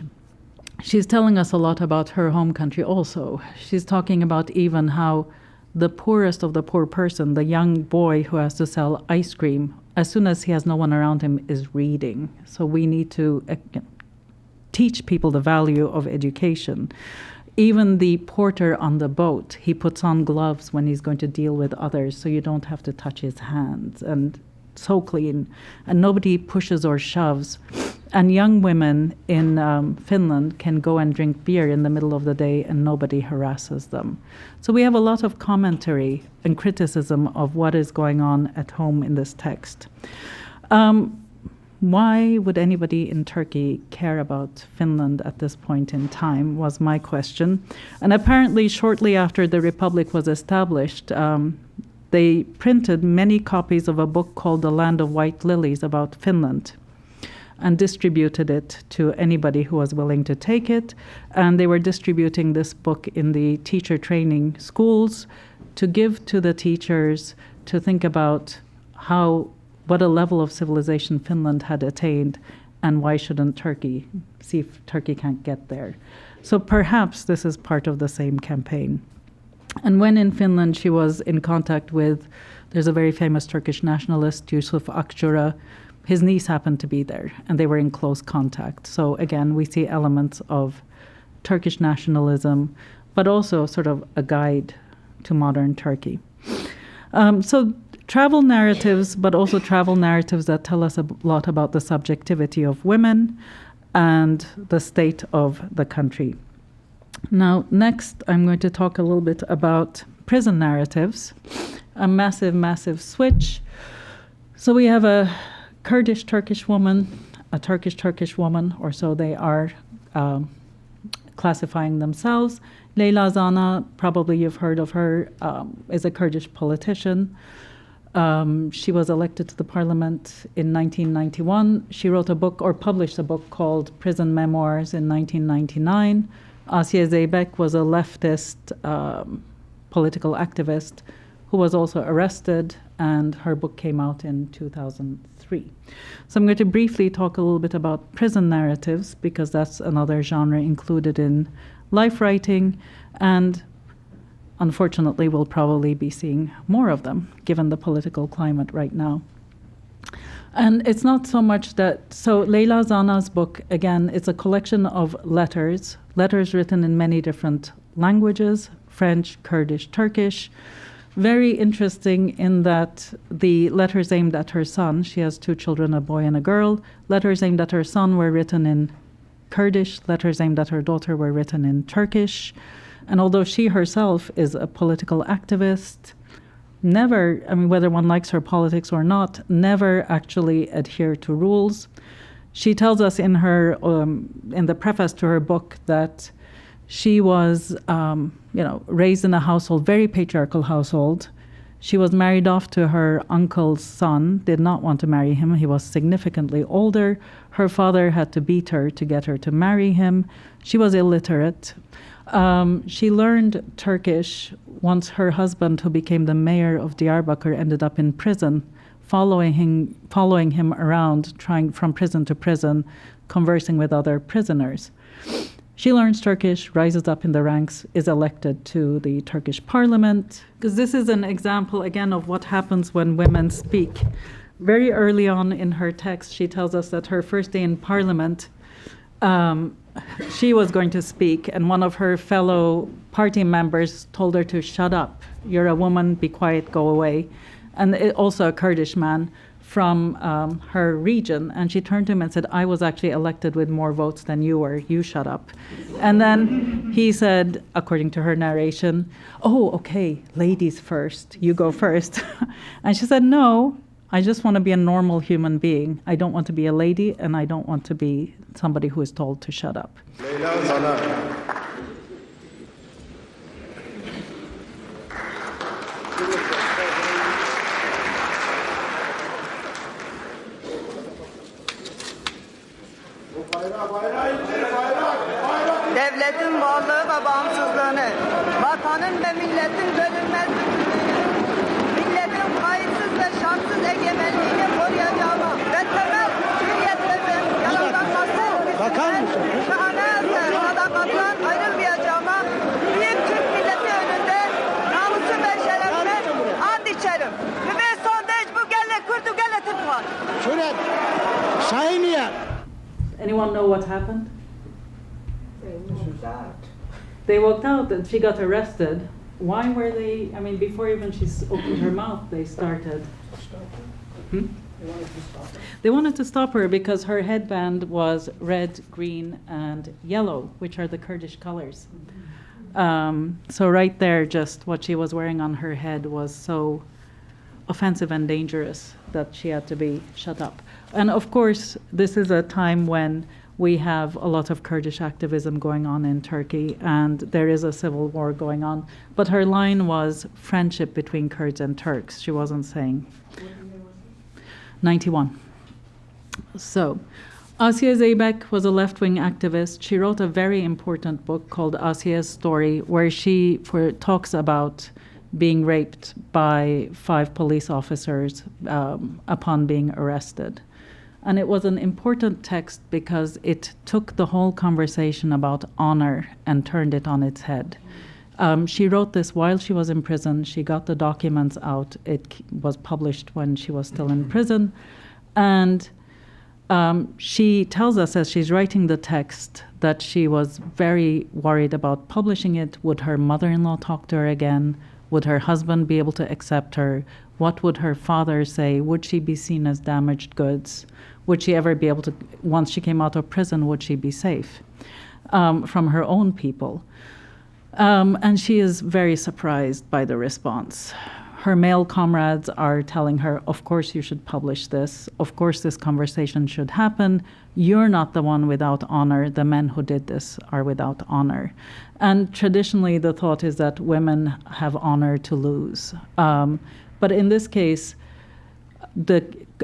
she's telling us a lot about her home country also. She's talking about even how the poorest of the poor person, the young boy who has to sell ice cream, as soon as he has no one around him, is reading. So we need to teach people the value of education. Even the porter on the boat, he puts on gloves when he's going to deal with others, so you don't have to touch his hands, and so clean. And nobody pushes or shoves. And young women in Finland can go and drink beer in the middle of the day and nobody harasses them. So we have a lot of commentary and criticism of what is going on at home in this text. Why would anybody in Turkey care about Finland at this point in time was my question. And apparently shortly after the Republic was established, they printed many copies of a book called The Land of White Lilies about Finland and distributed it to anybody who was willing to take it. And they were distributing this book in the teacher training schools to give to the teachers to think about what a level of civilization Finland had attained, and why shouldn't Turkey see if Turkey can't get there. So perhaps this is part of the same campaign. And when in Finland, she was in contact with, there's a very famous Turkish nationalist, Yusuf Akçura. His niece happened to be there, and they were in close contact. So again, we see elements of Turkish nationalism, but also sort of a guide to modern Turkey. So travel narratives, but also travel narratives that tell us a lot about the subjectivity of women and the state of the country. Now, next, I'm going to talk a little bit about prison narratives, a massive, massive switch. So we have a Kurdish-Turkish woman, a Turkish-Turkish woman, or so they are classifying themselves. Leyla Zana, probably you've heard of her, is a Kurdish politician. She was elected to the parliament in 1991. She wrote a book, or published a book called Prison Memoirs in 1999. Asiye Zeybek was a leftist political activist who was also arrested, and her book came out in 2003. So I'm going to briefly talk a little bit about prison narratives, because that's another genre included in life writing, and unfortunately we'll probably be seeing more of them given the political climate right now. And it's not so much that, so Leyla Zana's book, again, it's a collection of letters written in many different languages, French, Kurdish, Turkish. Very interesting in that the letters aimed at her son, she has 2 children, a boy and a girl, letters aimed at her son were written in Kurdish, letters aimed at her daughter were written in Turkish. And although she herself is a political activist, never, I mean, whether one likes her politics or not, never actually adhere to rules. She tells us in her, in the preface to her book, that she was, raised in a household, very patriarchal household. She was married off to her uncle's son, did not want to marry him. He was significantly older. Her father had to beat her to get her to marry him. She was illiterate. She learned Turkish once her husband, who became the mayor of Diyarbakir, ended up in prison, following him around, trying from prison to prison, conversing with other prisoners. She learns Turkish, rises up in the ranks, is elected to the Turkish parliament. Because this is an example, again, of what happens when women speak. Very early on in her text, she tells us that her first day in parliament, she was going to speak, and one of her fellow party members told her to shut up. You're a woman, be quiet, go away. And also a Kurdish man from her region. And she turned to him and said, I was actually elected with more votes than you were. You shut up. And then he said, according to her narration, oh, okay, ladies first. You go first. And she said, no, I just want to be a normal human being. I don't want to be a lady, and I don't want to be somebody who is told to shut up. Leyla Zana. Devletin varlığı ve bağımsızlığını, vatanın ve milletin bölünmez bütünlüğünü, milletin kayıtsız ve şartsız egemenliğini koruyacağıma ve temel hürriyetlerin yalanlanması ve anayasa sadakatından ayrılmayacağıma büyük Türk milleti önünde namusum ve şerefime and içerim. Ve sondaj bu gelle kurdu gelle Türkmen. Anyone know what happened? They walked out and she got arrested. Why were they, I mean, before even she opened her mouth, they started. They wanted to stop her because her headband was red, green, and yellow, which are the Kurdish colors. So right there, just what she was wearing on her head was so offensive and dangerous that she had to be shut up. And of course, this is a time when we have a lot of Kurdish activism going on in Turkey, and there is a civil war going on. But her line was friendship between Kurds and Turks. She wasn't saying. 91. So, Asiye Zeybek was a left-wing activist. She wrote a very important book called Asiye's Story, where she talks about being raped by 5 police officers upon being arrested. And it was an important text because it took the whole conversation about honor and turned it on its head. She wrote this while she was in prison. She got the documents out. It was published when she was still in prison. And she tells us as she's writing the text that she was very worried about publishing it. Would her mother-in-law talk to her again? Would her husband be able to accept her? What would her father say? Would she be seen as damaged goods? Would she ever be able to, once she came out of prison, would she be safe from her own people? And she is very surprised by the response. Her male comrades are telling her, of course you should publish this. Of course this conversation should happen. You're not the one without honor. The men who did this are without honor. And traditionally the thought is that women have honor to lose. But in this case,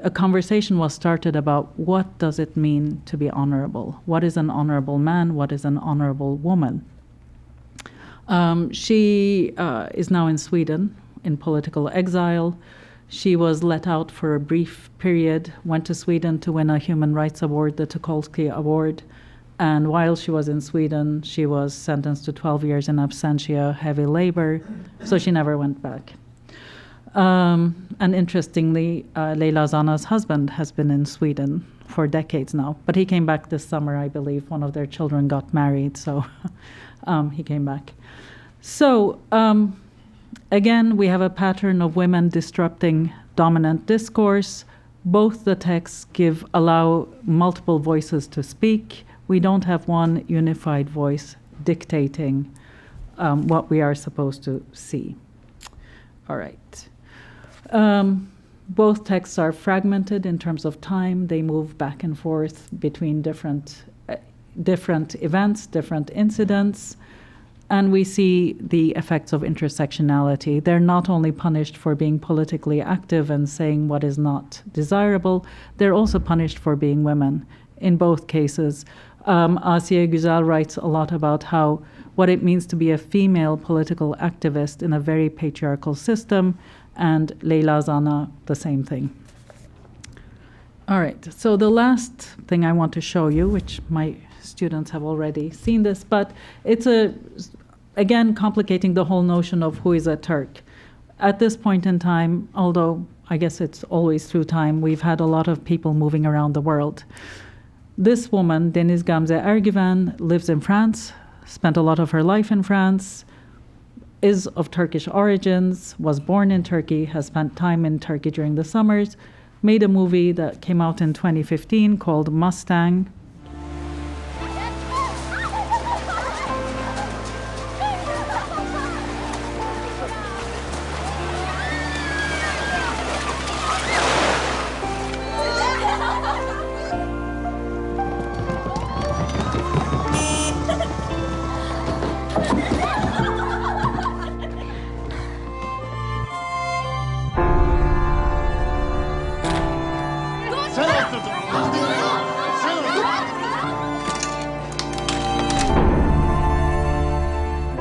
a conversation was started about what does it mean to be honorable? What is an honorable man? What is an honorable woman? She is now in Sweden in political exile. She was let out for a brief period, went to Sweden to win a human rights award, the Tucholsky Award. And while she was in Sweden, she was sentenced to 12 years in absentia, heavy labor, so she never went back. And interestingly, Leyla Zana's husband has been in Sweden for decades now, but he came back this summer, I believe. One of their children got married, so he came back. So again, we have a pattern of women disrupting dominant discourse. Both the texts allow multiple voices to speak. We don't have one unified voice dictating what we are supposed to see. All right. Both texts are fragmented in terms of time. They move back and forth between different events, different incidents, and we see the effects of intersectionality. They're not only punished for being politically active and saying what is not desirable, they're also punished for being women in both cases. Asiye Güzel writes a lot about what it means to be a female political activist in a very patriarchal system, and Leyla Zana, the same thing. All right, so the last thing I want to show you, which my students have already seen this, but it's again complicating the whole notion of who is a Turk. At this point in time, although I guess it's always through time, we've had a lot of people moving around the world. This woman, Deniz Gamze Ergüven, lives in France, spent a lot of her life in France, is of Turkish origins, was born in Turkey, has spent time in Turkey during the summers, made a movie that came out in 2015 called Mustang.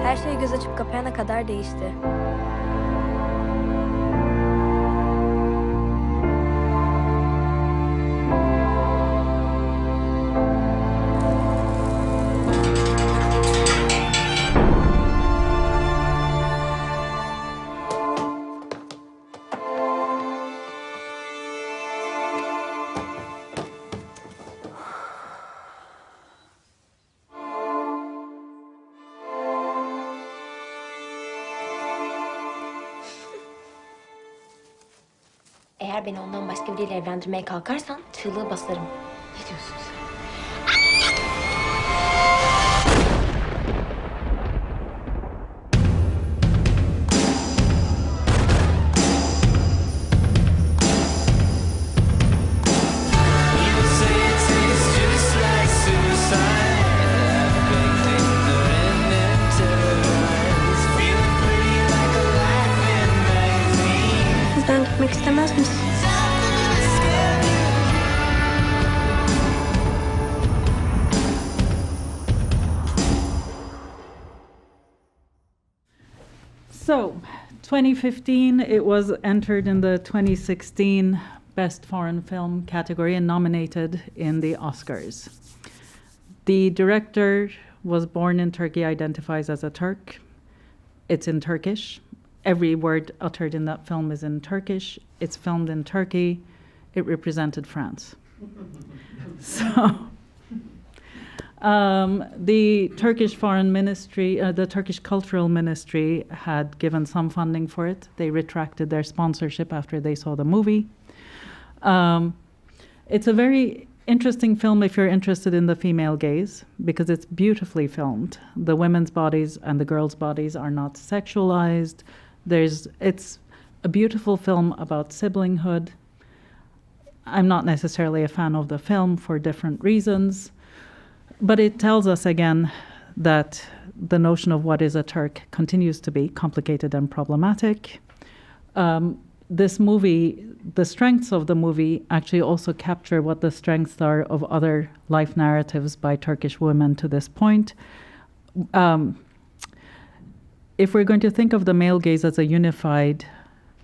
Her şey göz açıp kapayana kadar değişti. Eğer beni ondan başka biriyle evlendirmeye kalkarsan çığlığı basarım. Ne diyorsun sen? Buradan gitmek istemez misin? So, 2015, it was entered in the 2016 Best Foreign Film category and nominated in the Oscars. The director was born in Turkey, identifies as a Turk. It's in Turkish. Every word uttered in that film is in Turkish. It's filmed in Turkey. It represented France. So, the Turkish Foreign Ministry, the Turkish Cultural Ministry had given some funding for it. They retracted their sponsorship after they saw the movie. It's a very interesting film if you're interested in the female gaze, because it's beautifully filmed. The women's bodies and the girls' bodies are not sexualized. It's a beautiful film about siblinghood. I'm not necessarily a fan of the film for different reasons, but it tells us again that the notion of what is a Turk continues to be complicated and problematic. This movie, the strengths of the movie actually also capture what the strengths are of other life narratives by Turkish women to this point. if we're going to think of the male gaze as a unified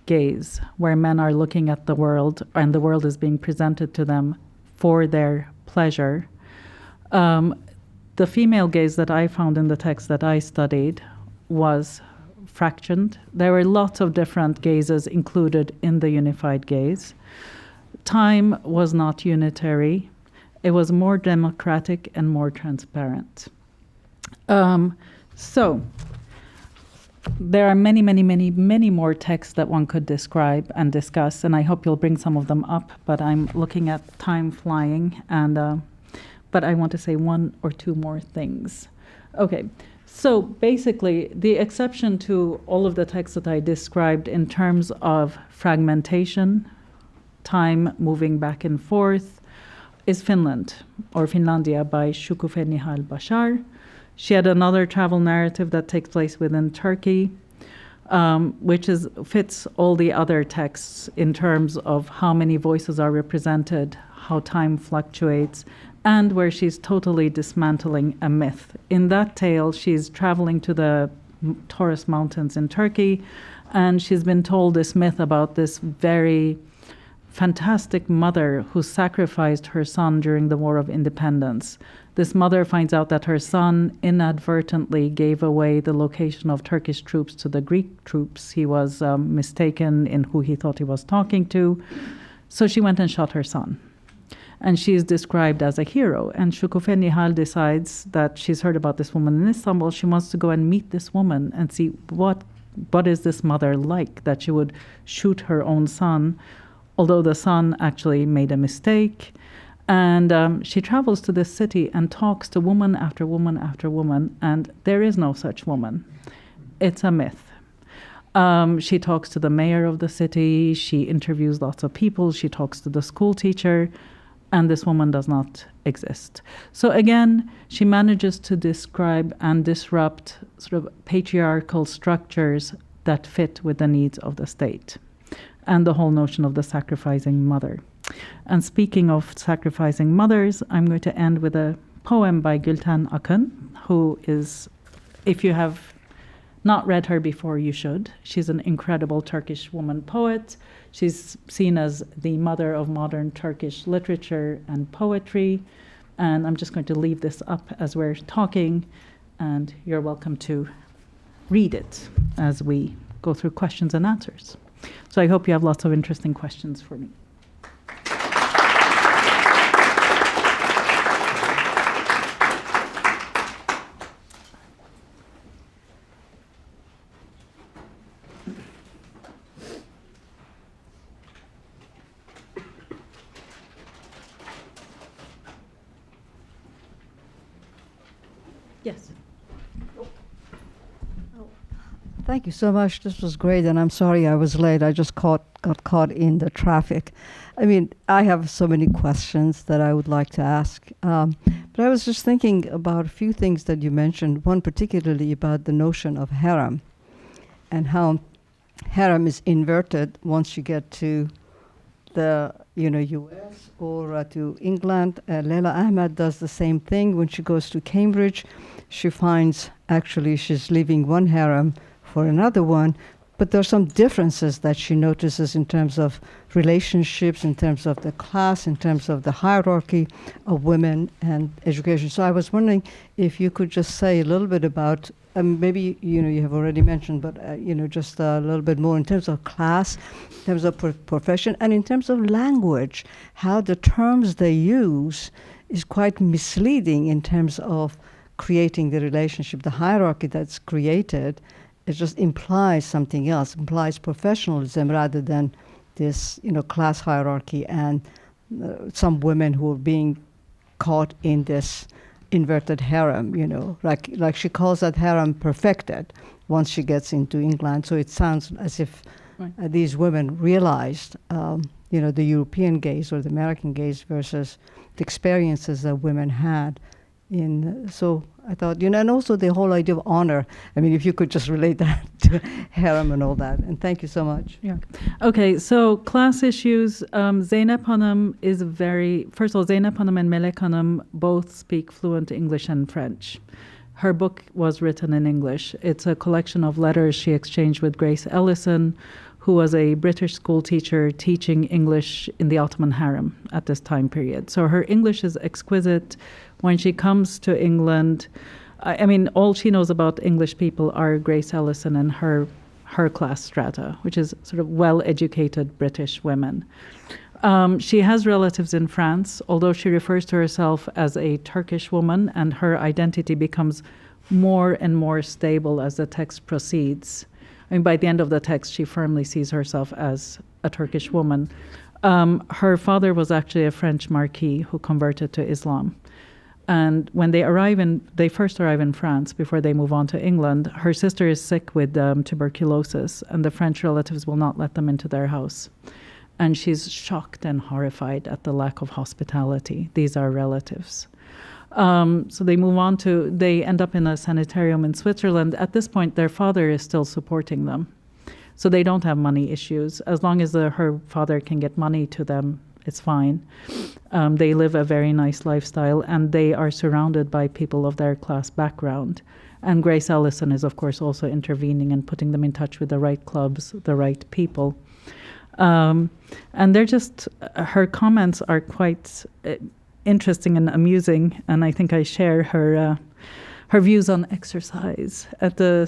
gaze, where men are looking at the world and the world is being presented to them for their pleasure, the female gaze that I found in the text that I studied was fractioned. There were lots of different gazes included in the unified gaze. Time was not unitary. It was more democratic and more transparent. So there are many, many, many, many more texts that one could describe and discuss, and I hope you'll bring some of them up, but I'm looking at time flying, and but I want to say one or two more things. Okay, so basically, the exception to all of the texts that I described in terms of fragmentation, time moving back and forth, is Finland, or Finlandia, by Şüküfe Nihal Bashar. She had another travel narrative that takes place within Turkey, which fits all the other texts in terms of how many voices are represented, how time fluctuates, and where she's totally dismantling a myth. In that tale, she's traveling to the Taurus Mountains in Turkey, and she's been told this myth about this very fantastic mother who sacrificed her son during the War of Independence. This mother finds out that her son inadvertently gave away the location of Turkish troops to the Greek troops. He was mistaken in who he thought he was talking to. So she went and shot her son. And she is described as a hero. And Şüküfe Nihal decides that she's heard about this woman in Istanbul. She wants to go and meet this woman and see what is this mother like, that she would shoot her own son, although the son actually made a mistake. And she travels to this city and talks to woman after woman after woman, and there is no such woman. It's a myth. She talks to the mayor of the city, she interviews lots of people, she talks to the school teacher, and this woman does not exist. So again, she manages to describe and disrupt sort of patriarchal structures that fit with the needs of the state, and the whole notion of the sacrificing mother. And speaking of sacrificing mothers, I'm going to end with a poem by Gülten Akın, who is, if you have not read her before, you should. She's an incredible Turkish woman poet. She's seen as the mother of modern Turkish literature and poetry. And I'm just going to leave this up as we're talking, and you're welcome to read it as we go through questions and answers. So I hope you have lots of interesting questions for me. Yes. Thank you so much. This was great, and I'm sorry I was late. I just got caught in the traffic. I mean, I have so many questions that I would like to ask. But I was just thinking about a few things that you mentioned, one particularly about the notion of harem and how harem is inverted once you get to the US or to England. Leyla Ahmed does the same thing. When she goes to Cambridge, she finds actually she's leaving one harem for another one, but there are some differences that she notices in terms of relationships, in terms of the class, in terms of the hierarchy of women and education. So I was wondering if you could just say a little bit about, maybe you have already mentioned, but just a little bit more in terms of class, in terms of profession, and in terms of language, how the terms they use is quite misleading in terms of creating the relationship. The hierarchy that's created, it just implies something else, implies professionalism rather than this, class hierarchy and some women who are being caught in this inverted harem, like she calls that harem perfected once she gets into England. So it sounds as if these women realized, the European gaze or the American gaze versus the experiences that women had. So I thought, and also the whole idea of honor. I mean, if you could just relate that to harem and all that. And thank you so much. Yeah. Okay, so class issues. Zeynep Hanım is first of all, Zeynep Hanım and Melek Hanım both speak fluent English and French. her book was written in English. It's a collection of letters she exchanged with Grace Ellison, who was a British school teacher teaching English in the Ottoman harem at this time period. So her English is exquisite. When she comes to England, I mean, all she knows about English people are Grace Ellison and her class strata, which is sort of well-educated British women. She has relatives in France, although she refers to herself as a Turkish woman, and her identity becomes more and more stable as the text proceeds. I mean, by the end of the text, she firmly sees herself as a Turkish woman. Her father was actually a French marquis who converted to Islam. And when they first arrive in France before they move on to England, her sister is sick with tuberculosis, and the French relatives will not let them into their house. And she's shocked and horrified at the lack of hospitality. These are relatives. So they end up in a sanitarium in Switzerland. At this point, their father is still supporting them. So they don't have money issues. As long as her father can get money to them, it's fine. They live a very nice lifestyle, and they are surrounded by people of their class background. And Grace Ellison is, of course, also intervening and putting them in touch with the right clubs, the right people. And her comments are quite interesting and amusing, and I think I share her views on exercise. At the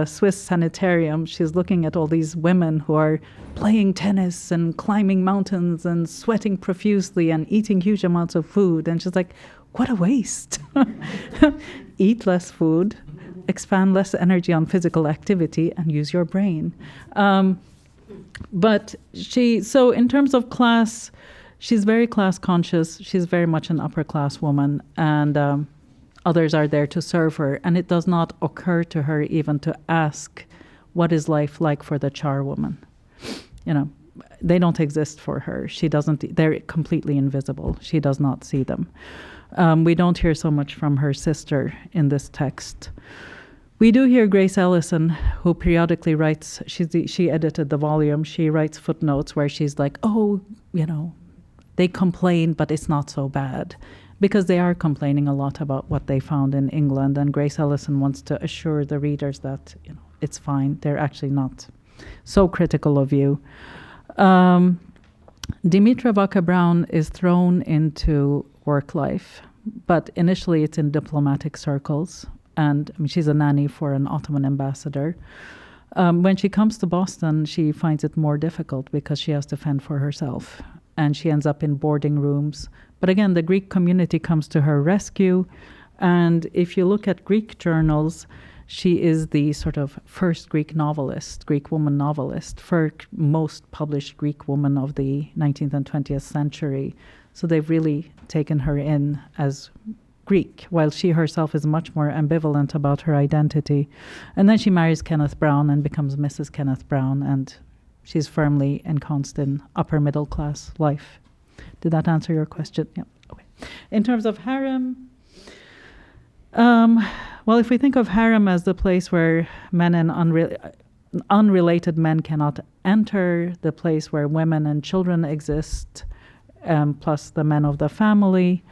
Swiss sanitarium, she's looking at all these women who are playing tennis and climbing mountains and sweating profusely and eating huge amounts of food, and she's like, what a waste. Eat less food, expand less energy on physical activity, and use your brain. But so in terms of class, she's very class conscious. She's very much an upper class woman, and others are there to serve her. And it does not occur to her even to ask, what is life like for the charwoman? You know, they don't exist for her. They're completely invisible. She does not see them. We don't hear so much from her sister in this text. We do hear Grace Ellison, who periodically writes, she edited the volume, she writes footnotes where she's like, oh, you know, they complain, but it's not so bad. Because they are complaining a lot about what they found in England, and Grace Ellison wants to assure the readers that, you know, it's fine. They're actually not so critical of you. Dimitra Vaca-Brown is thrown into work life, but initially it's in diplomatic circles. And I mean, she's a nanny for an Ottoman ambassador. When she comes to Boston, she finds it more difficult because she has to fend for herself. And she ends up in boarding rooms. But again, the Greek community comes to her rescue. And if you look at Greek journals, she is the sort of first Greek woman novelist, first most published Greek woman of the 19th and 20th century. So they've really taken her in as Greek, while she herself is much more ambivalent about her identity. And then she marries Kenneth Brown and becomes Mrs. Kenneth Brown, and she's firmly ensconced in upper middle class life. Did that answer your question? Yeah. Okay. In terms of harem, well, if we think of harem as the place where men and unrelated men cannot enter, the place where women and children exist, plus the men of the family,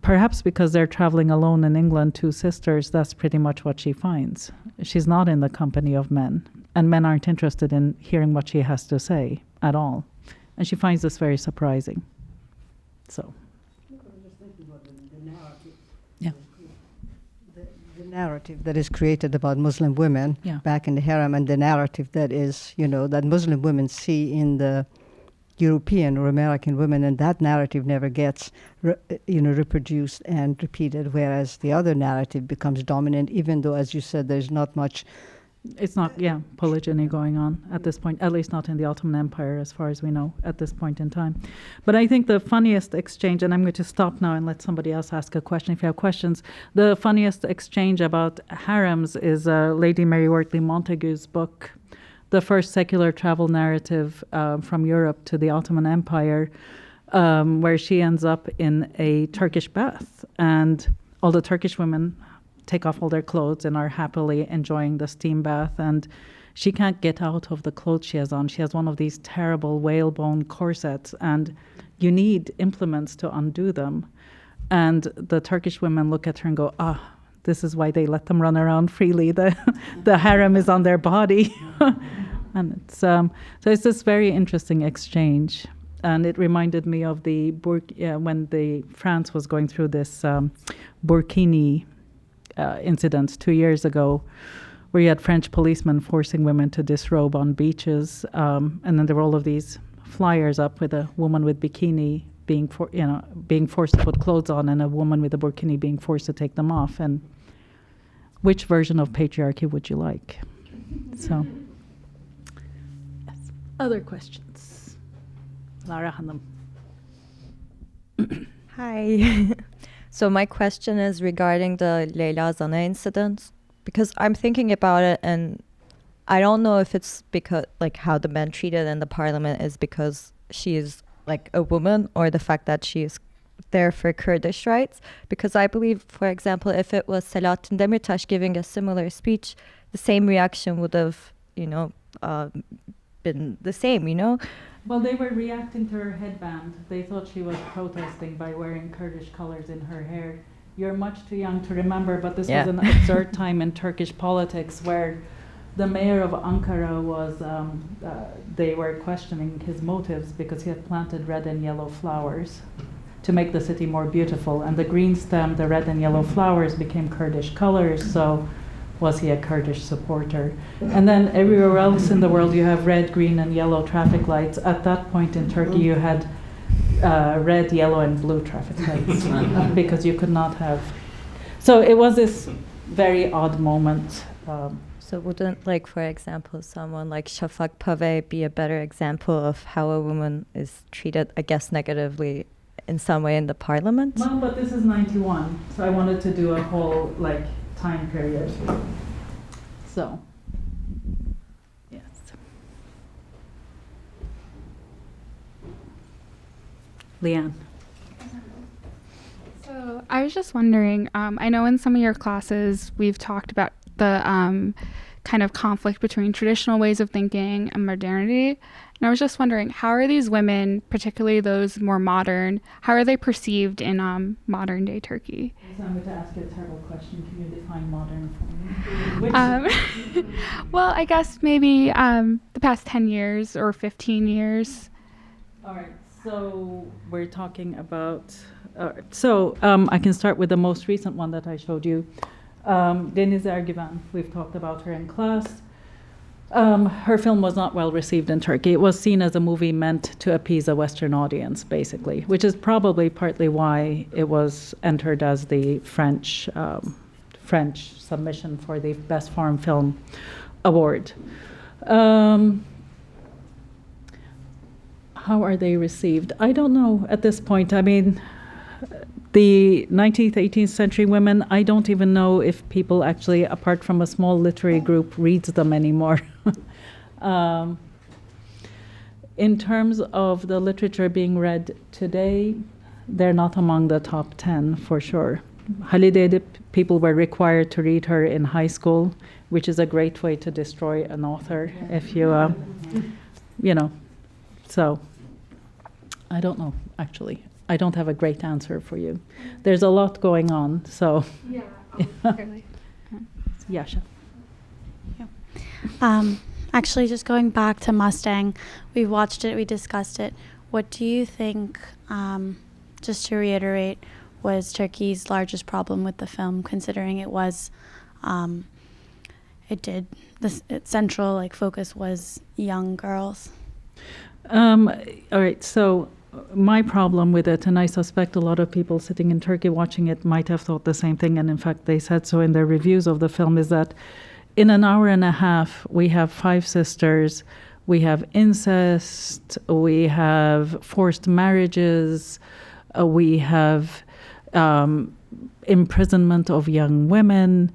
perhaps because they're traveling alone in England, two sisters, that's pretty much what she finds. She's not in the company of men, and men aren't interested in hearing what she has to say at all. And she finds this very surprising. So. Yeah. The narrative that is created about Muslim women back in the harem, and the narrative that is, you know, that Muslim women see in the European or American women, and that narrative never gets reproduced and repeated, whereas the other narrative becomes dominant, even though, as you said, there's not much. It's not, polygyny going on at this point, at least not in the Ottoman Empire, as far as we know, at this point in time. But I think the funniest exchange, and I'm going to stop now and let somebody else ask a question if you have questions. The funniest exchange about harems is Lady Mary Wortley Montagu's book, the first secular travel narrative from Europe to the Ottoman Empire, where she ends up in a Turkish bath. And all the Turkish women take off all their clothes and are happily enjoying the steam bath. And she can't get out of the clothes she has on. She has one of these terrible whalebone corsets, and you need implements to undo them. And the Turkish women look at her and go, this is why they let them run around freely. The harem is on their body. And it's so it's this very interesting exchange. And it reminded me of when France was going through this burkini incident 2 years ago, where you had French policemen forcing women to disrobe on beaches, and then there were all of these flyers up with a woman with bikini being forced to put clothes on, and a woman with a burkini being forced to take them off. And which version of patriarchy would you like? So, yes. Other questions? Lara Hanım. Hi. So my question is regarding the Leyla Zana incident, because I'm thinking about it and I don't know if it's because like how the men treated in the parliament is because she is like a woman or the fact that she is there for Kurdish rights. Because I believe, for example, if it was Selahattin Demirtas giving a similar speech, the same reaction would have, been the same. Well, they were reacting to her headband. They thought she was protesting by wearing Kurdish colors in her hair. You're much too young to remember, but this was an absurd time in Turkish politics where the mayor of Ankara was, they were questioning his motives because he had planted red and yellow flowers to make the city more beautiful. And the green stem, the red and yellow flowers became Kurdish colors, so was he a Kurdish supporter? And then everywhere else in the world you have red, green, and yellow traffic lights. At that point in Turkey you had red, yellow, and blue traffic lights because you could not have. So it was this very odd moment. So wouldn't, like, for example, someone like Shafak Pave be a better example of how a woman is treated, I guess, negatively in some way in the parliament? Well, but this is 91, so I wanted to do a whole, time period. So, yes. Leanne. So I was just wondering, I know in some of your classes we've talked about the kind of conflict between traditional ways of thinking and modernity. And I was just wondering, how are these women, particularly those more modern, how are they perceived in modern day Turkey? So I'm going to ask you a terrible question. Can you define modern for me? Well, I guess maybe the past 10 years or 15 years. All right. So we're talking about, I can start with the most recent one that I showed you. Deniz Ergüven, we've talked about her in class. Her film was not well received in Turkey. It was seen as a movie meant to appease a Western audience, basically, which is probably partly why it was entered as the French submission for the Best Foreign Film Award. How are they received? I don't know at this point. I mean, the 19th, 18th century women, I don't even know if people actually, apart from a small literary group, reads them anymore. In terms of the literature being read today, they're not among the top 10 for sure. Halide Edip, people were required to read her in high school, which is a great way to destroy an author if you, so I don't know, actually. I don't have a great answer for you. There's a lot going on, so. Yeah, clearly. Yasha. Actually, just going back to Mustang, we watched it, we discussed it. What do you think, just to reiterate, was Turkey's largest problem with the film, considering it was, its central focus was young girls? All right, so my problem with it, and I suspect a lot of people sitting in Turkey watching it might have thought the same thing, and in fact they said so in their reviews of the film, is that in an hour and a half we have 5 sisters, we have incest, we have forced marriages, we have imprisonment of young women.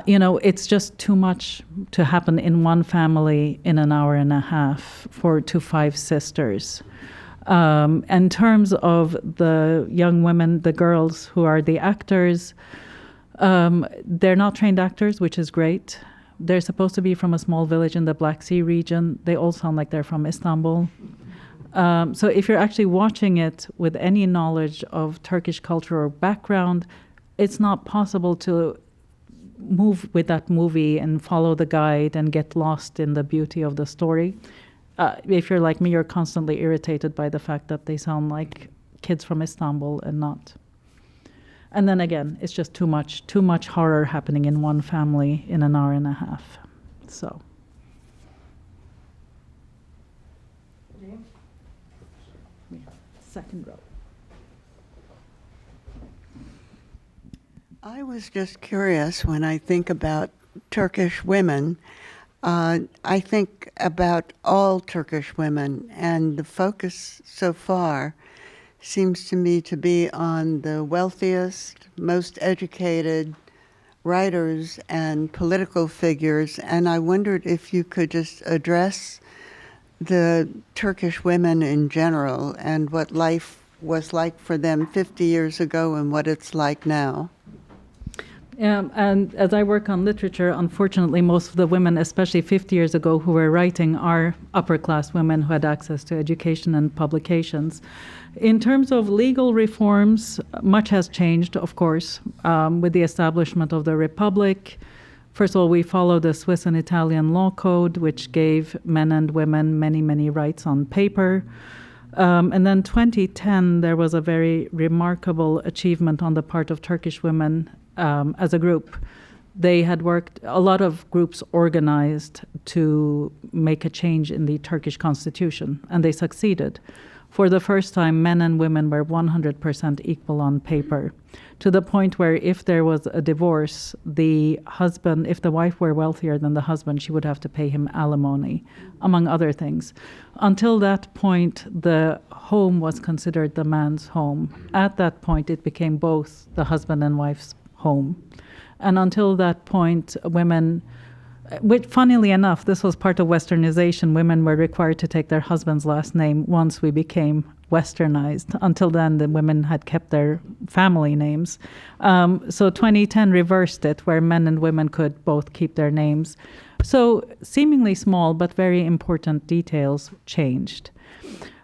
It's just too much to happen in one family in an hour and a half to 5 sisters. In terms of the young women, the girls who are the actors, they're not trained actors, which is great. They're supposed to be from a small village in the Black Sea region. They all sound like they're from Istanbul. So if you're actually watching it with any knowledge of Turkish culture or background, it's not possible to move with that movie and follow the guide and get lost in the beauty of the story. If you're like me, you're constantly irritated by the fact that they sound like kids from Istanbul and not. And then again, it's just too much horror happening in one family in an hour and a half. So. Second row. I was just curious when I think about Turkish women. I think about all Turkish women, and the focus so far seems to me to be on the wealthiest, most educated writers and political figures. And I wondered if you could just address the Turkish women in general and what life was like for them 50 years ago and what it's like now. And as I work on literature, unfortunately, most of the women, especially 50 years ago, who were writing are upper-class women who had access to education and publications. In terms of legal reforms, much has changed, of course, with the establishment of the Republic. First of all, we follow the Swiss and Italian law code, which gave men and women many, many rights on paper. And then 2010, there was a very remarkable achievement on the part of Turkish women as a group. They had worked, a lot of groups organized to make a change in the Turkish constitution, and they succeeded. For the first time, men and women were 100% equal on paper, to the point where if there was a divorce, the husband, if the wife were wealthier than the husband, she would have to pay him alimony, among other things. Until that point, the home was considered the man's home. At that point, it became both the husband and wife's home. And until that point, women, which funnily enough, this was part of westernization, women were required to take their husband's last name once we became westernized. Until then, the women had kept their family names. So 2010 reversed it, where men and women could both keep their names. So seemingly small but very important details changed.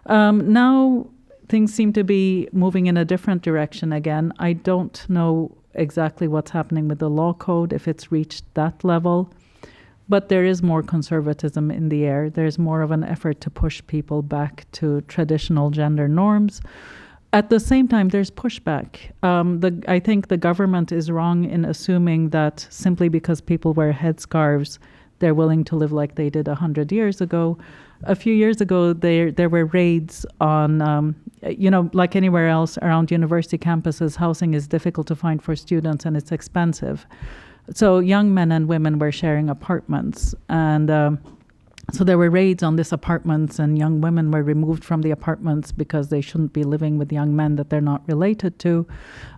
Now things seem to be moving in a different direction again. I don't know exactly what's happening with the law code, if it's reached that level. But there is more conservatism in the air. There's more of an effort to push people back to traditional gender norms. At the same time, there's pushback. I think the government is wrong in assuming that simply because people wear headscarves, they're willing to live like they did 100 years ago. A few years ago, there were raids on, like anywhere else around university campuses, housing is difficult to find for students and it's expensive. So young men and women were sharing apartments, and so there were raids on these apartments, and young women were removed from the apartments because they shouldn't be living with young men that they're not related to.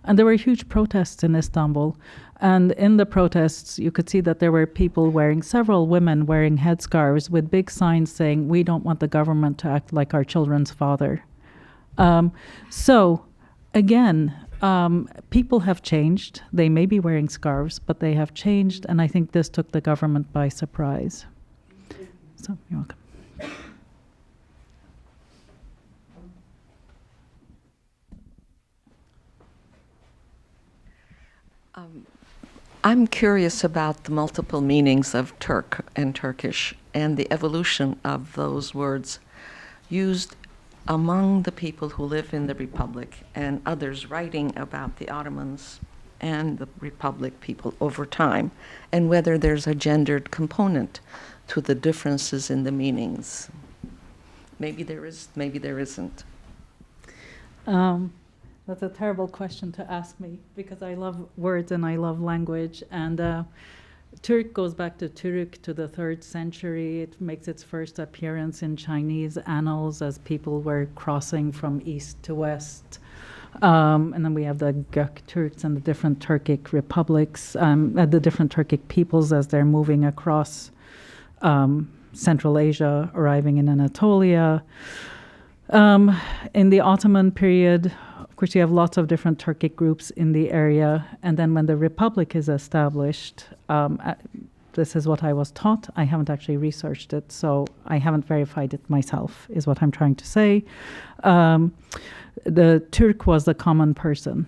And there were huge protests in Istanbul. And in the protests, you could see that there were several women wearing headscarves with big signs saying, "We don't want the government to act like our children's father." So again, people have changed. They may be wearing scarves, but they have changed, and I think this took the government by surprise. So, you're welcome. I'm curious about the multiple meanings of Turk and Turkish and the evolution of those words used among the people who live in the Republic and others writing about the Ottomans and the Republic people over time, and whether there's a gendered component to the differences in the meanings. Maybe there is, maybe there isn't. That's a terrible question to ask me, because I love words and I love language. And Turk goes back to Turk to the 3rd century. It makes its first appearance in Chinese annals as people were crossing from east to west. And then we have the Gök Turks and the different Turkic republics, the different Turkic peoples as they're moving across Central Asia, arriving in Anatolia. In the Ottoman period, of course, you have lots of different Turkic groups in the area. And then when the Republic is established, this is what I was taught. I haven't actually researched it, so I haven't verified it myself, is what I'm trying to say. The Turk was the common person.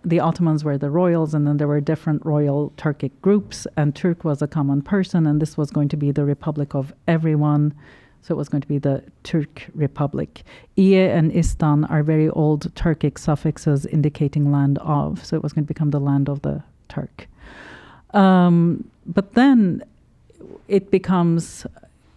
the Ottomans were the royals, and then there were different royal Turkic groups, and Turk was a common person, and this was going to be the republic of everyone. So it was going to be the Turk Republic. Iye and Istan are very old Turkic suffixes indicating land of, so it was going to become the land of the Turk. But then it becomes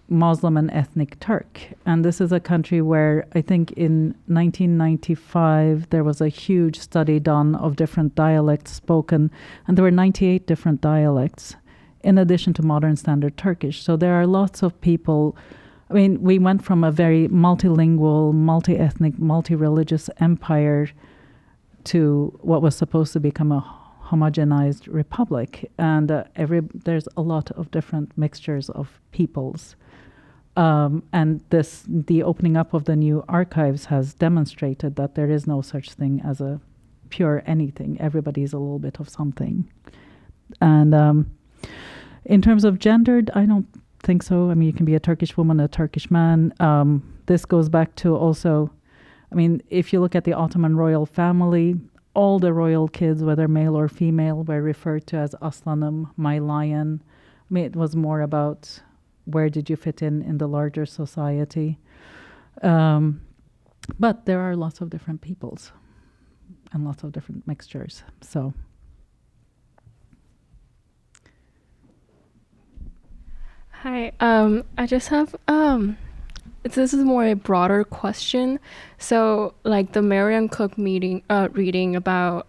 Muslim and ethnic Turk. And this is a country where I think in 1995 there was a huge study done of different dialects spoken, and there were 98 different dialects in addition to modern standard Turkish. So there are lots of people. I mean, we went from a very multilingual, multi-ethnic, multi-religious empire to what was supposed to become a homogenized republic. And there's a lot of different mixtures of peoples. And the opening up of the new archives has demonstrated that there is no such thing as a pure anything. Everybody's a little bit of something. And in terms of gendered, I don't think so. I mean, you can be a Turkish woman, a Turkish man. This goes back to also, I mean, if you look at the Ottoman royal family, all the royal kids, whether male or female, were referred to as Aslanım, my lion. I mean, it was more about where did you fit in the larger society. But there are lots of different peoples and lots of different mixtures. So. Hi, I just have, this is more a broader question. So like the Marian Cook reading about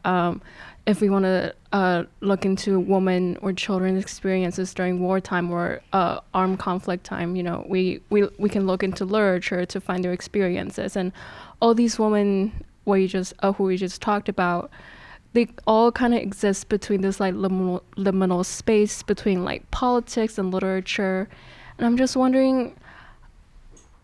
if we want to look into women or children's experiences during wartime or armed conflict time, you know, we can look into literature to find their experiences. And all these women who we just talked about, they all kind of exist between this like liminal space between like politics and literature. And I'm just wondering,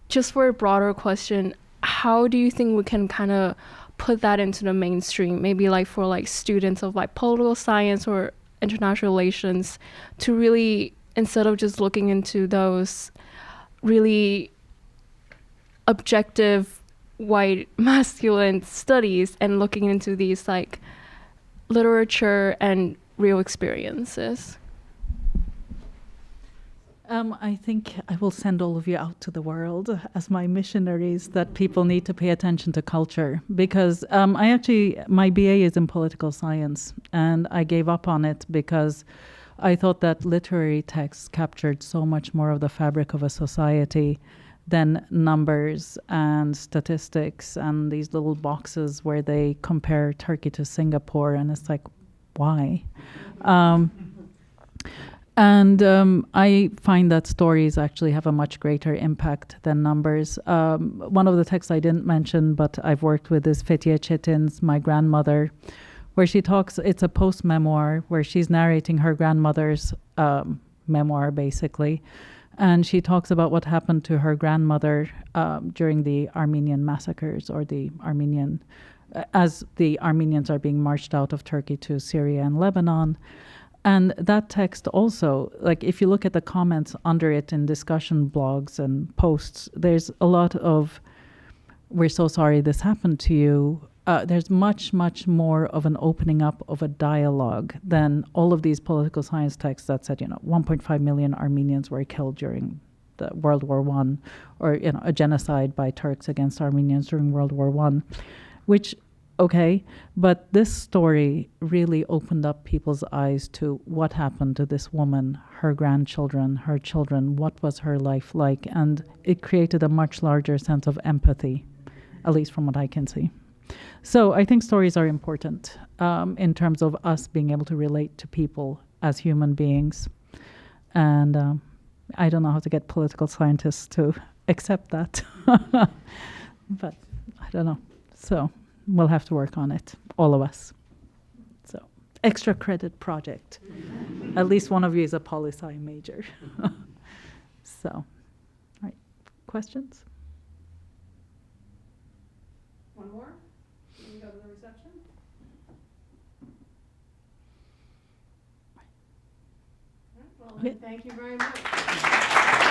just for a broader question, how do you think we can kind of put that into the mainstream, maybe like for like students of like political science or international relations, to really, instead of just looking into those really objective white masculine studies and looking into these like literature and real experiences? I think I will send all of you out to the world as my missionaries, that people need to pay attention to culture, because my BA is in political science, and I gave up on it because I thought that literary texts captured so much more of the fabric of a society than numbers and statistics and these little boxes where they compare Turkey to Singapore, and it's like, why? I find that stories actually have a much greater impact than numbers. One of the texts I didn't mention, but I've worked with, is Fethiye Çetin's My Grandmother, where she talks, it's a post-memoir, where she's narrating her grandmother's memoir, basically. And she talks about what happened to her grandmother during the Armenian massacres, or as the Armenians are being marched out of Turkey to Syria and Lebanon. And that text also, like if you look at the comments under it in discussion blogs and posts, there's a lot of, we're so sorry this happened to you. There's much, much more of an opening up of a dialogue than all of these political science texts that said, 1.5 million Armenians were killed during the World War I, or, a genocide by Turks against Armenians during World War I, which, okay, but this story really opened up people's eyes to what happened to this woman, her grandchildren, her children, what was her life like, and it created a much larger sense of empathy, at least from what I can see. So I think stories are important in terms of us being able to relate to people as human beings. And I don't know how to get political scientists to accept that, but I don't know. So we'll have to work on it, all of us. So extra credit project. At least one of you is a poli-sci major. So, all right, questions? One more? Can we go to the reception? Well, then, thank you very much.